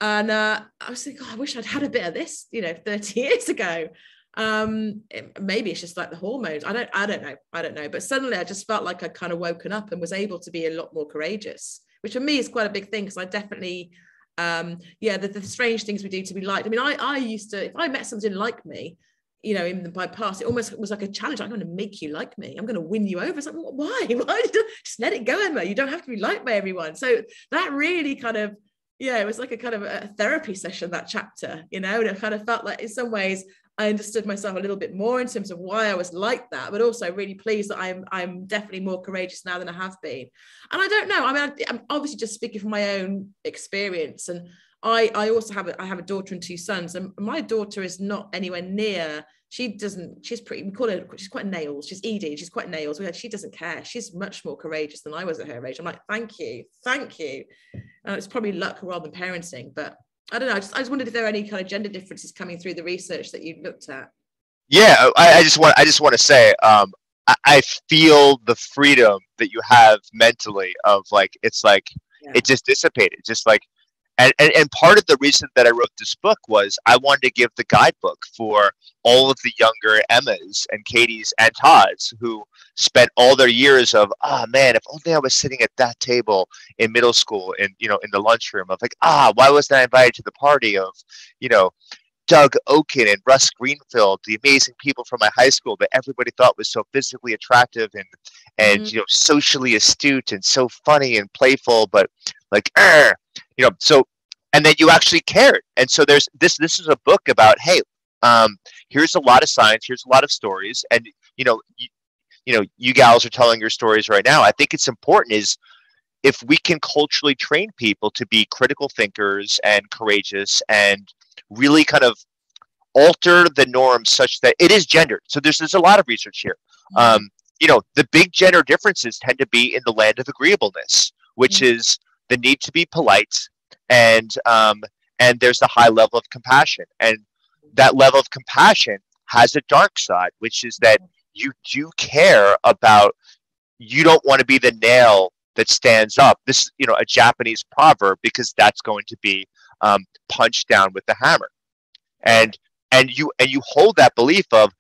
Speaker 2: And I was thinking, I wish I'd had a bit of this, 30 years ago. Maybe it's just like the hormones. I don't know. But suddenly I just felt like I'd kind of woken up and was able to be a lot more courageous, which for me is quite a big thing, because I definitely, the strange things we do to be liked. I mean, I used to, if I met someone who didn't like me, in my past, it almost was like a challenge. I'm going to make you like me. I'm going to win you over. It's like, why? Just let it go, Emma. You don't have to be liked by everyone. So that really kind of, it was like a kind of a therapy session, that chapter, and it kind of felt like in some ways I understood myself a little bit more in terms of why I was like that, but also really pleased that I'm definitely more courageous now than I have been. And I don't know, I mean, I'm obviously just speaking from my own experience, and I also have a daughter and 2 sons, and my daughter is not anywhere near, she's quite nails, she's Edie, she's quite nails, she doesn't care, she's much more courageous than I was at her age. I'm like, thank you. It's probably luck rather than parenting, but I don't know, I just wondered if there are any kind of gender differences coming through the research that you looked at.
Speaker 3: Yeah, I just want to say, I feel the freedom that you have mentally of like, it's like, it just dissipated, just like, and part of the reason that I wrote this book was I wanted to give the guidebook for all of the younger Emmas and Katies and Todds who spent all their years of, man, if only I was sitting at that table in middle school and, in the lunchroom of like, why wasn't I invited to the party of, Doug Oken and Russ Greenfield, the amazing people from my high school that everybody thought was so physically attractive and socially astute and so funny and playful, but like, so, and then you actually cared. And so there's this is a book about, hey, here's a lot of science, here's a lot of stories, and you gals are telling your stories right now. I think it's important is if we can culturally train people to be critical thinkers and courageous and really kind of alter the norm such that it is gendered. So there's a lot of research here. The big gender differences tend to be in the land of agreeableness, which is the need to be polite, and there's the high level of compassion. And that level of compassion has a dark side, which is that you do care about, you don't want to be the nail that stands up. This is, a Japanese proverb, because that's going to be punched down with the hammer. And you hold that belief of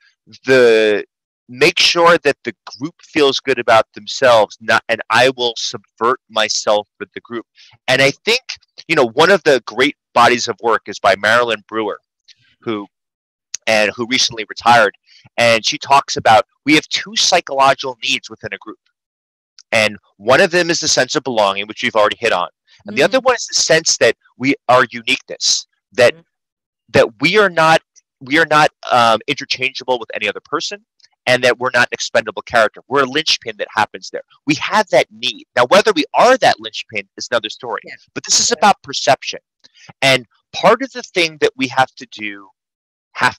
Speaker 3: make sure that the group feels good about themselves, and I will subvert myself with the group. And I think, one of the great bodies of work is by Marilyn Brewer, who recently retired. And she talks about, we have 2 psychological needs within a group. And one of them is the sense of belonging, which we've already hit on. And the other one is the sense that our uniqueness, that we are not interchangeable with any other person, and that we're not an expendable character. We're a linchpin that happens there. We have that need. Now, whether we are that linchpin is another story. Yeah. But this is about perception. And part of the thing that we have to do,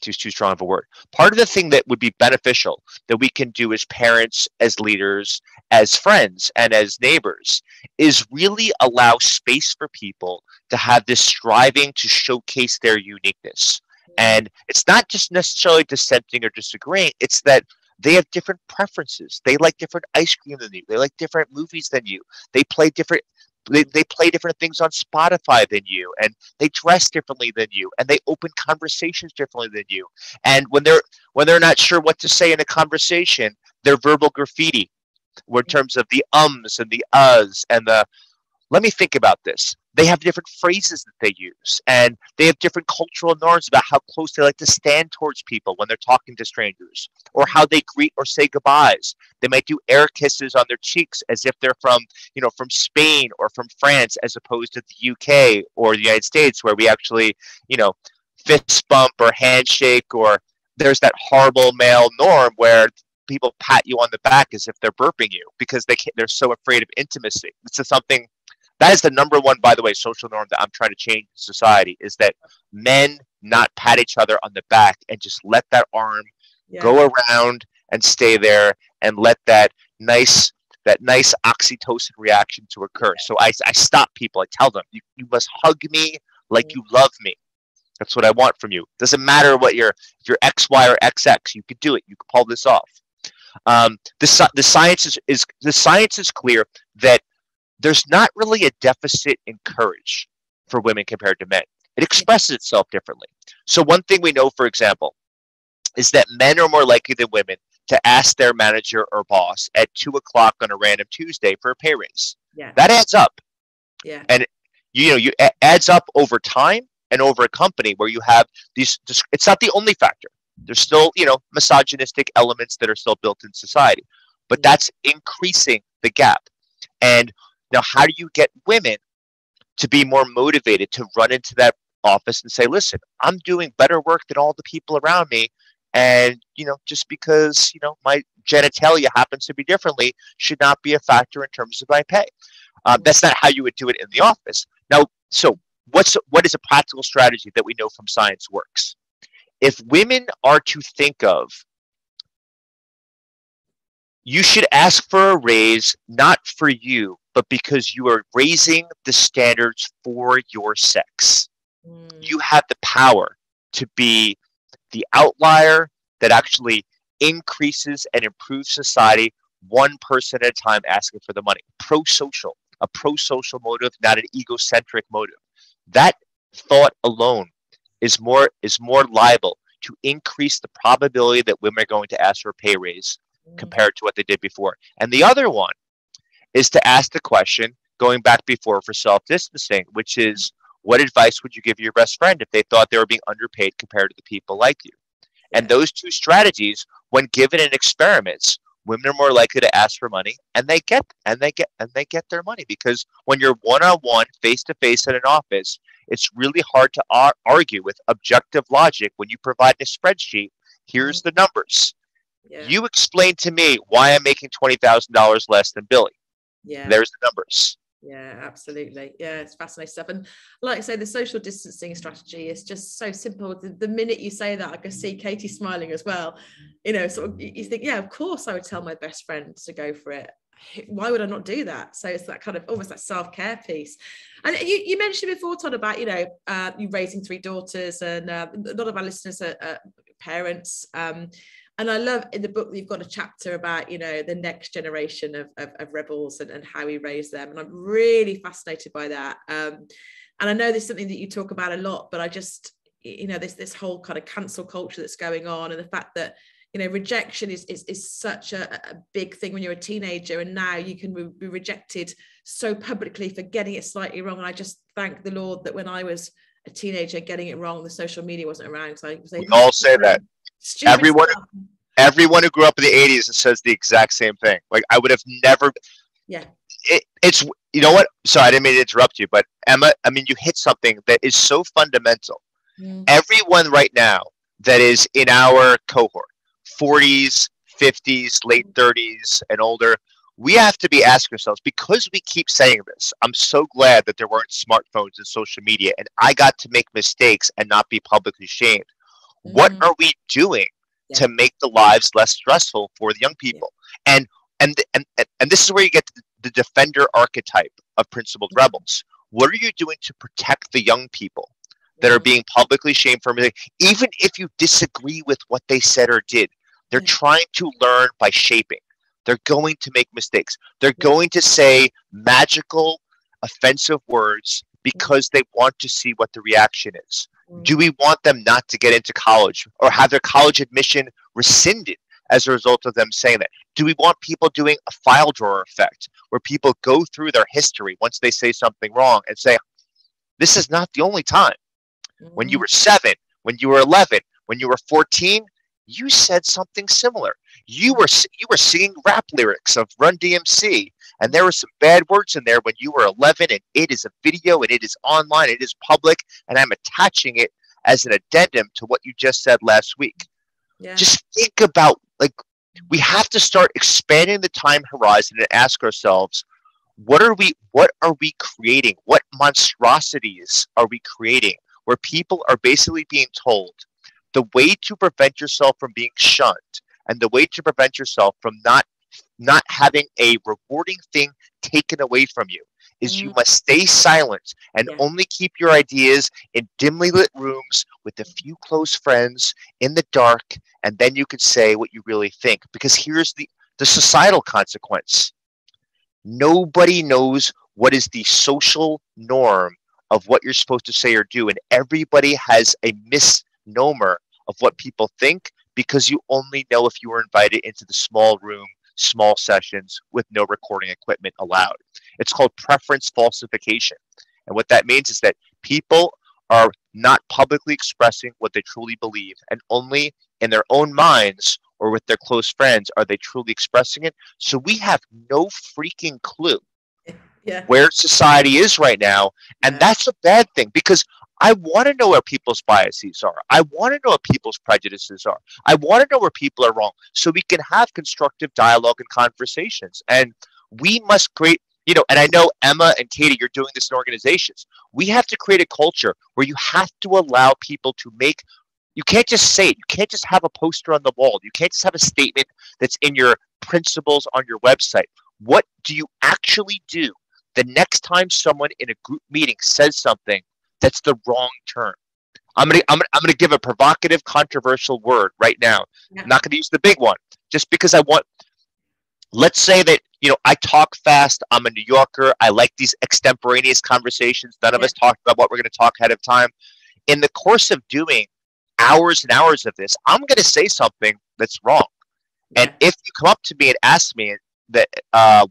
Speaker 3: is too strong of a word. Part of the thing that would be beneficial that we can do as parents, as leaders, as friends, and as neighbors is really allow space for people to have this striving to showcase their uniqueness. And it's not just necessarily dissenting or disagreeing. It's that they have different preferences. They like different ice cream than you. They like different movies than you. They play different things on Spotify than you, and they dress differently than you, and they open conversations differently than you. And when they're not sure what to say in a conversation, they're verbal graffiti. in terms of the ums and the uhs and the, let me think about this. They have different phrases that they use, and they have different cultural norms about how close they like to stand towards people when they're talking to strangers, or how they greet or say goodbyes. They might do air kisses on their cheeks as if they're from, from Spain or from France, as opposed to the UK or the United States, where we actually, fist bump or handshake, or there's that horrible male norm where people pat you on the back as if they're burping you because they're so afraid of intimacy. This is something that is the number one, by the way, social norm that I'm trying to change in society, is that men not pat each other on the back and just let that arm go around and stay there, and let that nice oxytocin reaction to occur. So I stop people. I tell them, you must hug me like you love me. That's what I want from you. Doesn't matter if you're XY or XX. You could do it. You could pull this off. The science is clear that there's not really a deficit in courage for women compared to men. It expresses itself differently. So one thing we know, for example, is that men are more likely than women to ask their manager or boss at 2:00 on a random Tuesday for a pay raise. Yeah. That adds up. Yeah. And you adds up over time and over a company where you have these. It's not the only factor. There's still, misogynistic elements that are still built in society, but that's increasing the gap. And now, how do you get women to be more motivated to run into that office and say, listen, I'm doing better work than all the people around me. And, just because, my genitalia happens to be differently should not be a factor in terms of my pay. That's not how you would do it in the office. Now, so what is a practical strategy that we know from science works? If women are to think of, you should ask for a raise, not for you, but because you are raising the standards for your sex. You have the power to be the outlier that actually increases and improves society, one person at a time, asking for the money. A pro-social motive, not an egocentric motive. That thought alone is more liable to increase the probability that women are going to ask for a pay raise compared to what they did before. And the other one is to ask the question, going back before, for self-distancing, which is, what advice would you give your best friend if they thought they were being underpaid compared to the people like you? And those two strategies, when given in experiments, women are more likely to ask for money, and they get their money, because when you're one-on-one, face-to-face in an office, it's really hard to argue with objective logic when you provide a spreadsheet. Here's the numbers. Yeah. You explain to me why I'm making $20,000 less than Billy. Yeah. There's the numbers.
Speaker 2: Yeah, absolutely. Yeah, it's fascinating stuff. And like I say, the social distancing strategy is just so simple. The minute you say that, I can see Katie smiling as well. Sort of, you think, yeah, of course I would tell my best friend to go for it. Why would I not do that? So it's that kind of almost that self-care piece. And you mentioned before, Todd, about, you raising 3 daughters, and a lot of our listeners are parents. And I love in the book that you've got a chapter about, the next generation of rebels and how we raise them. And I'm really fascinated by that. And I know there's something that you talk about a lot, but I just, this whole kind of cancel culture that's going on, and the fact that, rejection is such a big thing when you're a teenager, and now you can be rejected so publicly for getting it slightly wrong. And I just thank the Lord that when I was a teenager getting it wrong, the social media wasn't around. So I was able
Speaker 3: we all say that. Everyone who grew up in the 80s says the exact same thing. Like, I would have never. Yeah. It's, you know what? Sorry, I didn't mean to interrupt you, but Emma, I mean, you hit something that is so fundamental. Everyone right now that is in our cohort, 40s, 50s, late 30s, and older, we have to be asking ourselves, because we keep saying this, I'm so glad that there weren't smartphones and social media, and I got to make mistakes and not be publicly shamed. What are we doing to make the lives less stressful for the young people? And this is where you get to the defender archetype of principled rebels. What are you doing to protect the young people that are being publicly shamed for everything? Even if you disagree with what they said or did, they're trying to learn by shaping. They're going to make mistakes. They're going to say magical, offensive words because they want to see what the reaction is. Do we want them not to get into college or have their college admission rescinded as a result of them saying that? Do we want people doing a file drawer effect where people go through their history once they say something wrong and say, this is not the only time. When you were 7, when you were 11, when you were 14, you said something similar. You were singing rap lyrics of Run DMC, and there were some bad words in there when you were 11, and it is a video, and it is online, it is public, and I'm attaching it as an addendum to what you just said last week.
Speaker 2: Yeah.
Speaker 3: Just think about, like, we have to start expanding the time horizon and ask ourselves, what are we creating? What monstrosities are we creating where people are basically being told the way to prevent yourself from being shunned and the way to prevent yourself from not having a rewarding thing taken away from you is you must stay silent and only keep your ideas in dimly lit rooms with a few close friends in the dark, and then you can say what you really think. Because here's the societal consequence. Nobody knows what is the social norm of what you're supposed to say or do, and everybody has a misnomer of what people think because you only know if you were invited into the small room, small sessions with no recording equipment allowed. It's called preference falsification. And what that means is that people are not publicly expressing what they truly believe, and only in their own minds or with their close friends are they truly expressing it. So we have no freaking clue where society is right now. And that's a bad thing, because I want to know where people's biases are. I want to know what people's prejudices are. I want to know where people are wrong so we can have constructive dialogue and conversations. And we must create, and I know Emma and Katie, you're doing this in organizations. We have to create a culture where you have to allow people to make, you can't just say it. You can't just have a poster on the wall. You can't just have a statement that's in your principles on your website. What do you actually do the next time someone in a group meeting says something that's the wrong term? I'm gonna give a provocative, controversial word right now. I'm not gonna use the big one, just because I want. Let's say that I talk fast. I'm a New Yorker. I like these extemporaneous conversations. None of us talked about what we're going to talk ahead of time. In the course of doing hours and hours of this, I'm going to say something that's wrong. And if you come up to me and ask me that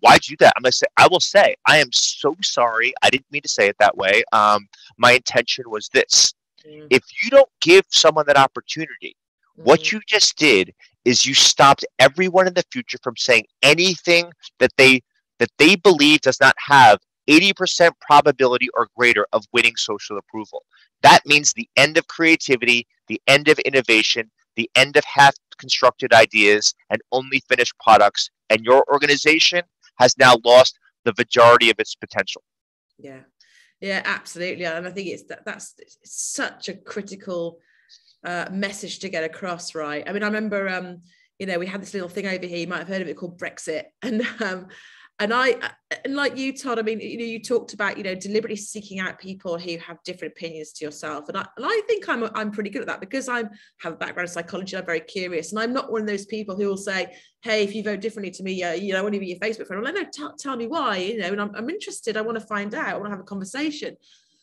Speaker 3: why'd you do that, I will say, I am so sorry. I didn't mean to say it that way. My intention was this. If you don't give someone that opportunity, what you just did is you stopped everyone in the future from saying anything that they believe does not have 80% probability or greater of winning social approval. That means the end of creativity, the end of innovation, the end of half-constructed ideas and only finished products. And your organization has now lost the majority of its potential.
Speaker 2: Yeah, absolutely. And I think that's such a critical message to get across, right? I mean, I remember, we had this little thing over here, you might have heard of it, called Brexit. And like you, Todd, I mean, you talked about, deliberately seeking out people who have different opinions to yourself. And I think I'm pretty good at that, because I have a background in psychology. I'm very curious. And I'm not one of those people who will say, hey, if you vote differently to me, I want to be your Facebook friend. Well, no, tell me why, and I'm interested. I want to find out. I want to have a conversation.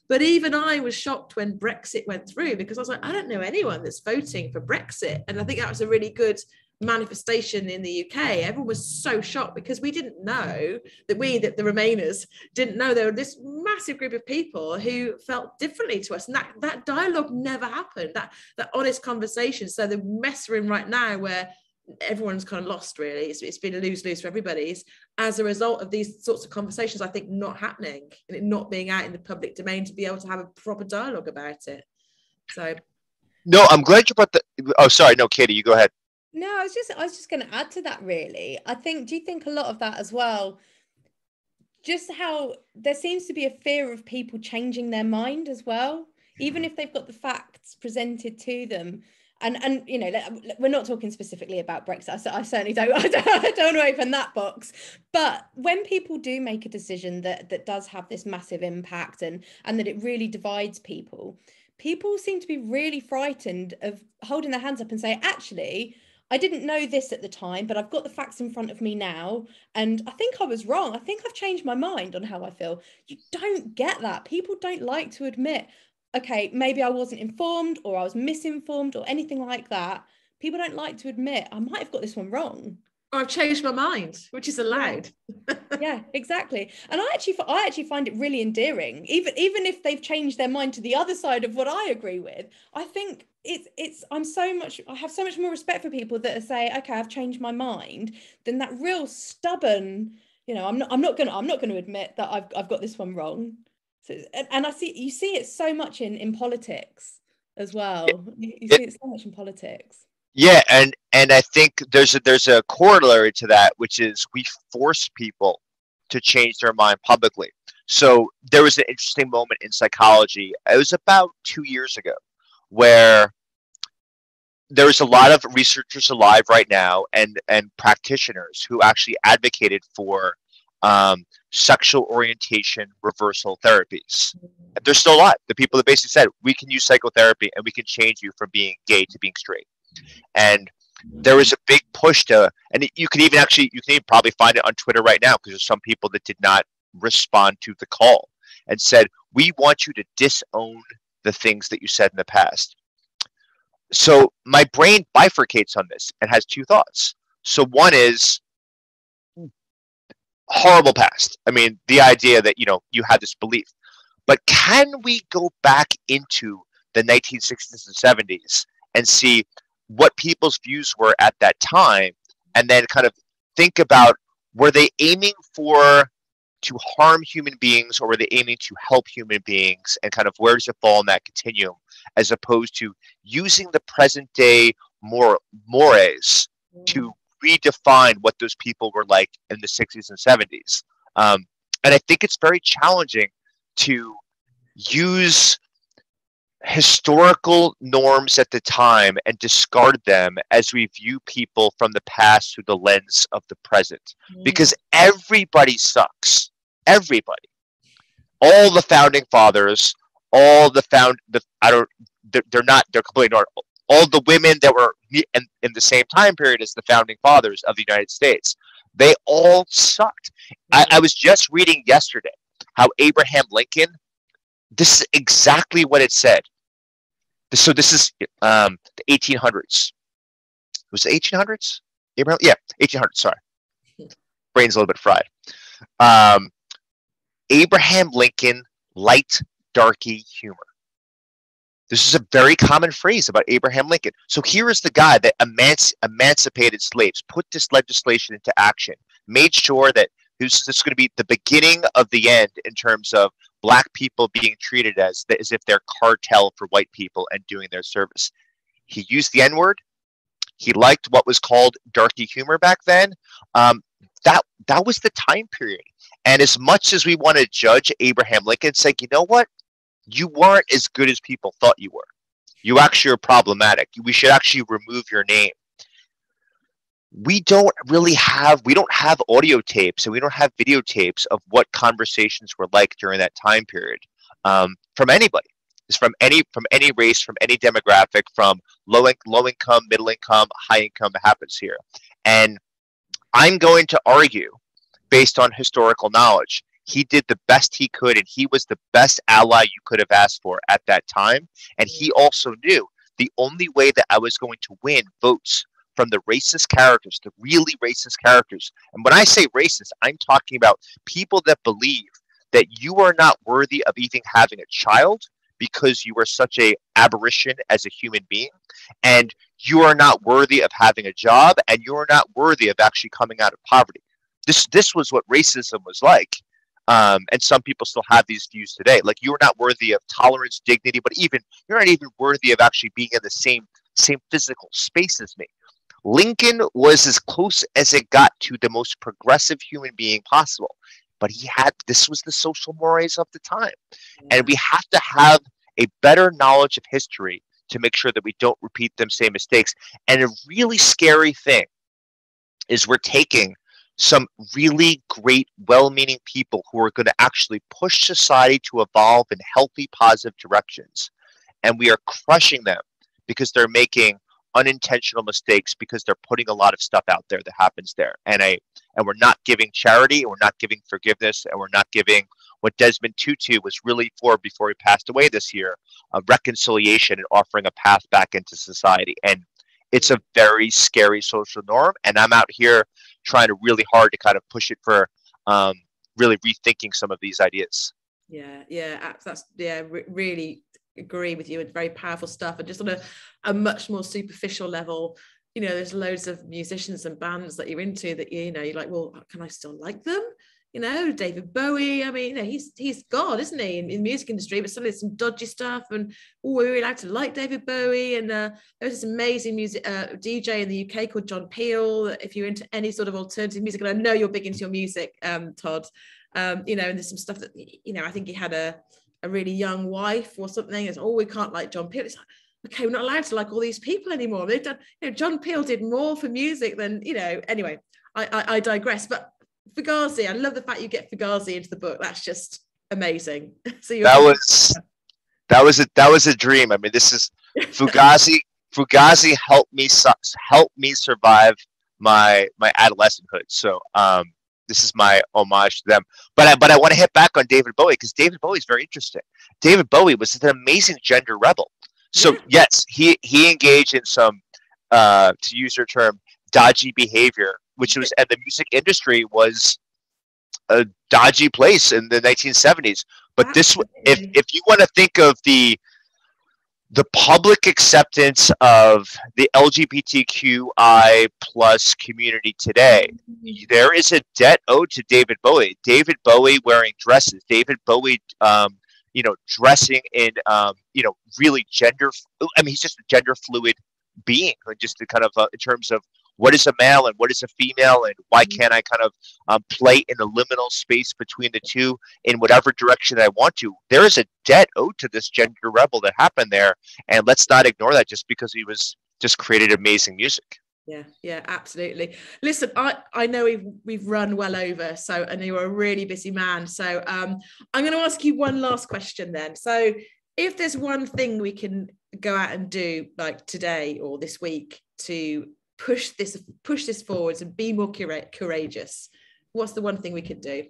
Speaker 2: But even I was shocked when Brexit went through, because I was like, I don't know anyone that's voting for Brexit. And I think that was a really good manifestation in the UK. Everyone was so shocked, because we didn't know that the Remainers didn't know there were this massive group of people who felt differently to us. And that dialogue never happened, that honest conversation. So the mess we're in right now, where everyone's kind of lost, really, it's been a lose-lose for everybody's as a result of these sorts of conversations, I think, not happening and it not being out in the public domain to be able to have a proper dialogue about it. So
Speaker 3: no, I'm glad you brought Katie, you go ahead.
Speaker 1: No, I was just going to add to that, really. Do you think a lot of that as well, just how there seems to be a fear of people changing their mind as well, even if they've got the facts presented to them. And we're not talking specifically about Brexit. I certainly don't. I don't want to open that box. But when people do make a decision that does have this massive impact and that it really divides people seem to be really frightened of holding their hands up and say, actually, I didn't know this at the time, but I've got the facts in front of me now, and I think I was wrong. I think I've changed my mind on how I feel. You don't get that. People don't like to admit, okay, maybe I wasn't informed or I was misinformed or anything like that. People don't like to admit, I might have got this one wrong.
Speaker 2: Or I've changed my mind, which is allowed.
Speaker 1: Yeah, exactly. And I actually find it really endearing, even if they've changed their mind to the other side of what I agree with. I think I have so much more respect for people that say, okay, I've changed my mind, than that real stubborn, I'm not going to admit that I've got this one wrong. So, and you see it so much in politics as well. You see it so much in politics.
Speaker 3: Yeah, and I think there's a corollary to that, which is we force people to change their mind publicly. So there was an interesting moment in psychology. It was about 2 years ago, where there was a lot of researchers alive right now and practitioners who actually advocated for sexual orientation reversal therapies. There's still a lot. The people that basically said, we can use psychotherapy and we can change you from being gay to being straight. And there was a big push and you can even probably find it on Twitter right now, because there's some people that did not respond to the call and said, we want you to disown the things that you said in the past. So my brain bifurcates on this and has two thoughts. So one is horrible past. I mean, the idea that, you had this belief, but can we go back into the 1960s and 70s and see what people's views were at that time, and then kind of think about, were they aiming to harm human beings, or were they aiming to help human beings, and kind of where does it fall in that continuum, as opposed to using the present day mores to redefine what those people were like in the 60s and 70s. And I think it's very challenging to use historical norms at the time and discard them as we view people from the past through the lens of the present, because everybody sucks. Everybody, all the founding fathers, they're completely not. All the women that were in the same time period as the founding fathers of the United States, they all sucked. I was just reading yesterday how Abraham Lincoln, this is exactly what it said. So this is the 1800s. Was it 1800s? Abraham? Yeah, 1800s, sorry. Brain's a little bit fried. Abraham Lincoln liked darky humor. This is a very common phrase about Abraham Lincoln. So here is the guy that emancipated slaves, put this legislation into action, made sure that this is going to be the beginning of the end in terms of Black people being treated as if they're cartel for white people and doing their service. He used the N-word. He liked what was called darky humor back then. That was the time period. And as much as we want to judge Abraham Lincoln, say, you know what? You weren't as good as people thought you were. You actually are problematic. We should actually remove your name. We don't have audio tapes and we don't have videotapes of what conversations were like during that time period from anybody. It's from any race, from any demographic, from low income, middle income, high income. It happens here. And I'm going to argue, based on historical knowledge, he did the best he could, and he was the best ally you could have asked for at that time. And he also knew the only way that I was going to win votes from the racist characters, the really racist characters. And when I say racist, I'm talking about people that believe that you are not worthy of even having a child because you are such a aberration as a human being, and you are not worthy of having a job, and you are not worthy of actually coming out of poverty. This was what racism was like. And some people still have these views today. Like, you are not worthy of tolerance, dignity, but you're not even worthy of actually being in the same physical space as me. Lincoln was as close as it got to the most progressive human being possible. But this was the social mores of the time. And we have to have a better knowledge of history to make sure that we don't repeat them same mistakes. And a really scary thing is we're taking some really great, well-meaning people who are going to actually push society to evolve in healthy, positive directions. And we are crushing them because they're making unintentional mistakes, because they're putting a lot of stuff out there that happens there. And we're not giving charity, and we're not giving forgiveness, and we're not giving what Desmond Tutu was really for before he passed away this year, a reconciliation and offering a path back into society. And It's a very scary social norm, and I'm out here trying to really hard to kind of push it for really rethinking some of these ideas.
Speaker 2: Really agree with you. It's very powerful stuff, and just on a much more superficial level, you know, there's loads of musicians and bands that you're into that you're like, well, can I still like them? You know, David Bowie, I mean, you know, he's God, isn't he, in the music industry, but suddenly some dodgy stuff, and we're really allowed to like David Bowie. And there's this amazing music DJ in the UK called John Peel. If you're into any sort of alternative music, and I know you're big into your music, Todd, you know, and there's some stuff that, you know, I think he had a really young wife or something. It's, we can't like John Peel. It's like, okay, we're not allowed to like all these people anymore. They've done, you know, John Peel did more for music than, you know, anyway, I digress. But Fugazi, I love the fact you get Fugazi into the book. That's just amazing. So that
Speaker 3: was a dream. I mean, this is Fugazi. Fugazi helped me survive my adolescenthood. So this is my homage to them. But I want to hit back on David Bowie, because David Bowie is very interesting. David Bowie was an amazing gender rebel. So yes, he engaged in some, to use your term, dodgy behavior, which was, and the music industry was a dodgy place in the 1970s. But this, if you want to think of the public acceptance of the LGBTQI plus community today, there is a debt owed to David Bowie. David Bowie wearing dresses, David Bowie, you know, dressing in, you know, really gender. I mean, he's just a gender fluid being, just to kind of in terms of what is a male and what is a female, and why can't I kind of play in the liminal space between the two in whatever direction I want to. There is a debt owed to this gender rebel that happened there, and let's not ignore that just because he was just created amazing music.
Speaker 2: Yeah, absolutely. Listen, I know we've run well over, so, and you're a really busy man, so I'm going to ask you one last question then. So if there's one thing we can go out and do, like today or this week, to push this forwards and be more courageous, what's the one thing we could do?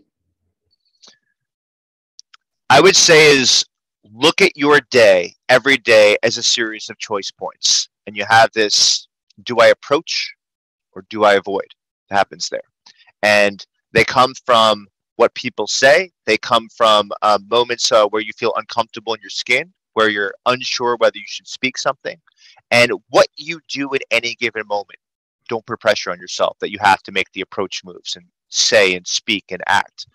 Speaker 3: I would say is look at your day every day as a series of choice points, and you have this: do I approach or do I avoid? It happens there, and they come from what people say. They come from moments where you feel uncomfortable in your skin, where you're unsure whether you should speak something. And what you do at any given moment, don't put pressure on yourself that you have to make the approach moves and say and speak and act.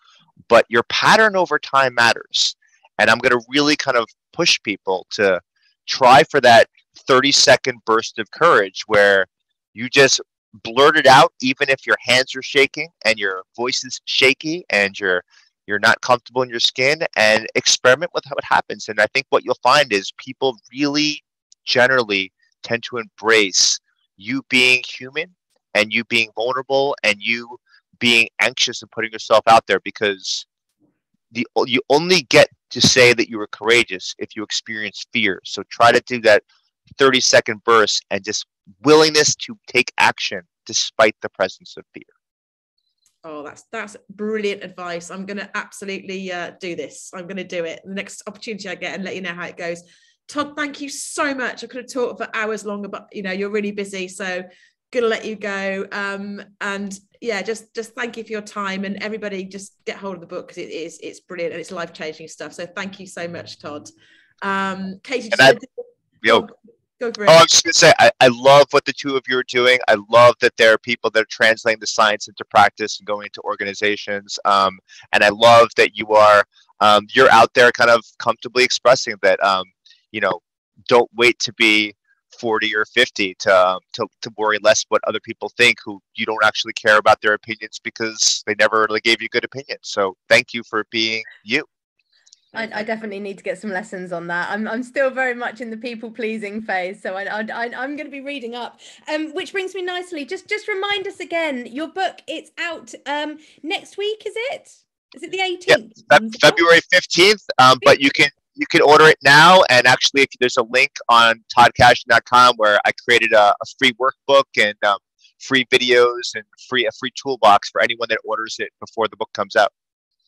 Speaker 3: But your pattern over time matters. And I'm going to really kind of push people to try for that 30-second burst of courage where you just blurt it out, even if your hands are shaking and your voice is shaky and you're not comfortable in your skin, and experiment with what happens. And I think what you'll find is people really generally tend to embrace you being human and you being vulnerable and you being anxious and putting yourself out there, because you only get to say that you were courageous if you experience fear. So try to do that 30-second burst and just willingness to take action despite the presence of fear.
Speaker 2: Oh, that's brilliant advice. I'm going to absolutely do this. I'm going to do it the next opportunity I get and let you know how it goes. Todd, thank you so much. I could have talked for hours longer, but you know, you're really busy, so going to let you go. And yeah, just thank you for your time, and everybody just get hold of the book, because it's brilliant and it's life-changing stuff. So thank you so much, Todd. Katie, go for it.
Speaker 3: Oh, I was just going to say, I love what the two of you are doing. I love that there are people that are translating the science into practice and going into organizations. And I love that you're out there kind of comfortably expressing that, you know, don't wait to be 40 or 50 to worry less what other people think, who you don't actually care about their opinions because they never really gave you good opinions. So thank you for being you.
Speaker 1: I definitely need to get some lessons on that. I'm still very much in the people pleasing phase, so I'm going to be reading up. Which brings me nicely. Just remind us again. Your book, it's out next week, is it? Is it the 18th?
Speaker 3: Yeah, February 15th. But you can order it now, and actually, there's a link on toddkashan.com where I created a free workbook and free videos and a free toolbox for anyone that orders it before the book comes out.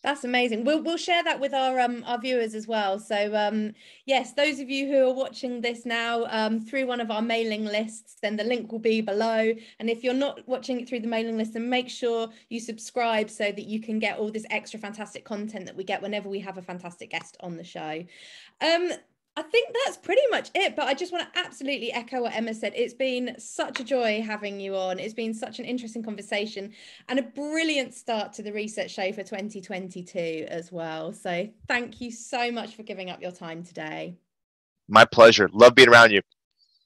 Speaker 1: That's amazing. We'll share that with our viewers as well. So yes, those of you who are watching this now through one of our mailing lists, then the link will be below. And if you're not watching it through the mailing list, then make sure you subscribe so that you can get all this extra fantastic content that we get whenever we have a fantastic guest on the show. I think that's pretty much it, but I just want to absolutely echo what Emma said. It's been such a joy having you on. It's been such an interesting conversation and a brilliant start to the research show for 2022 as well. So thank you so much for giving up your time today.
Speaker 3: My pleasure. Love being around you.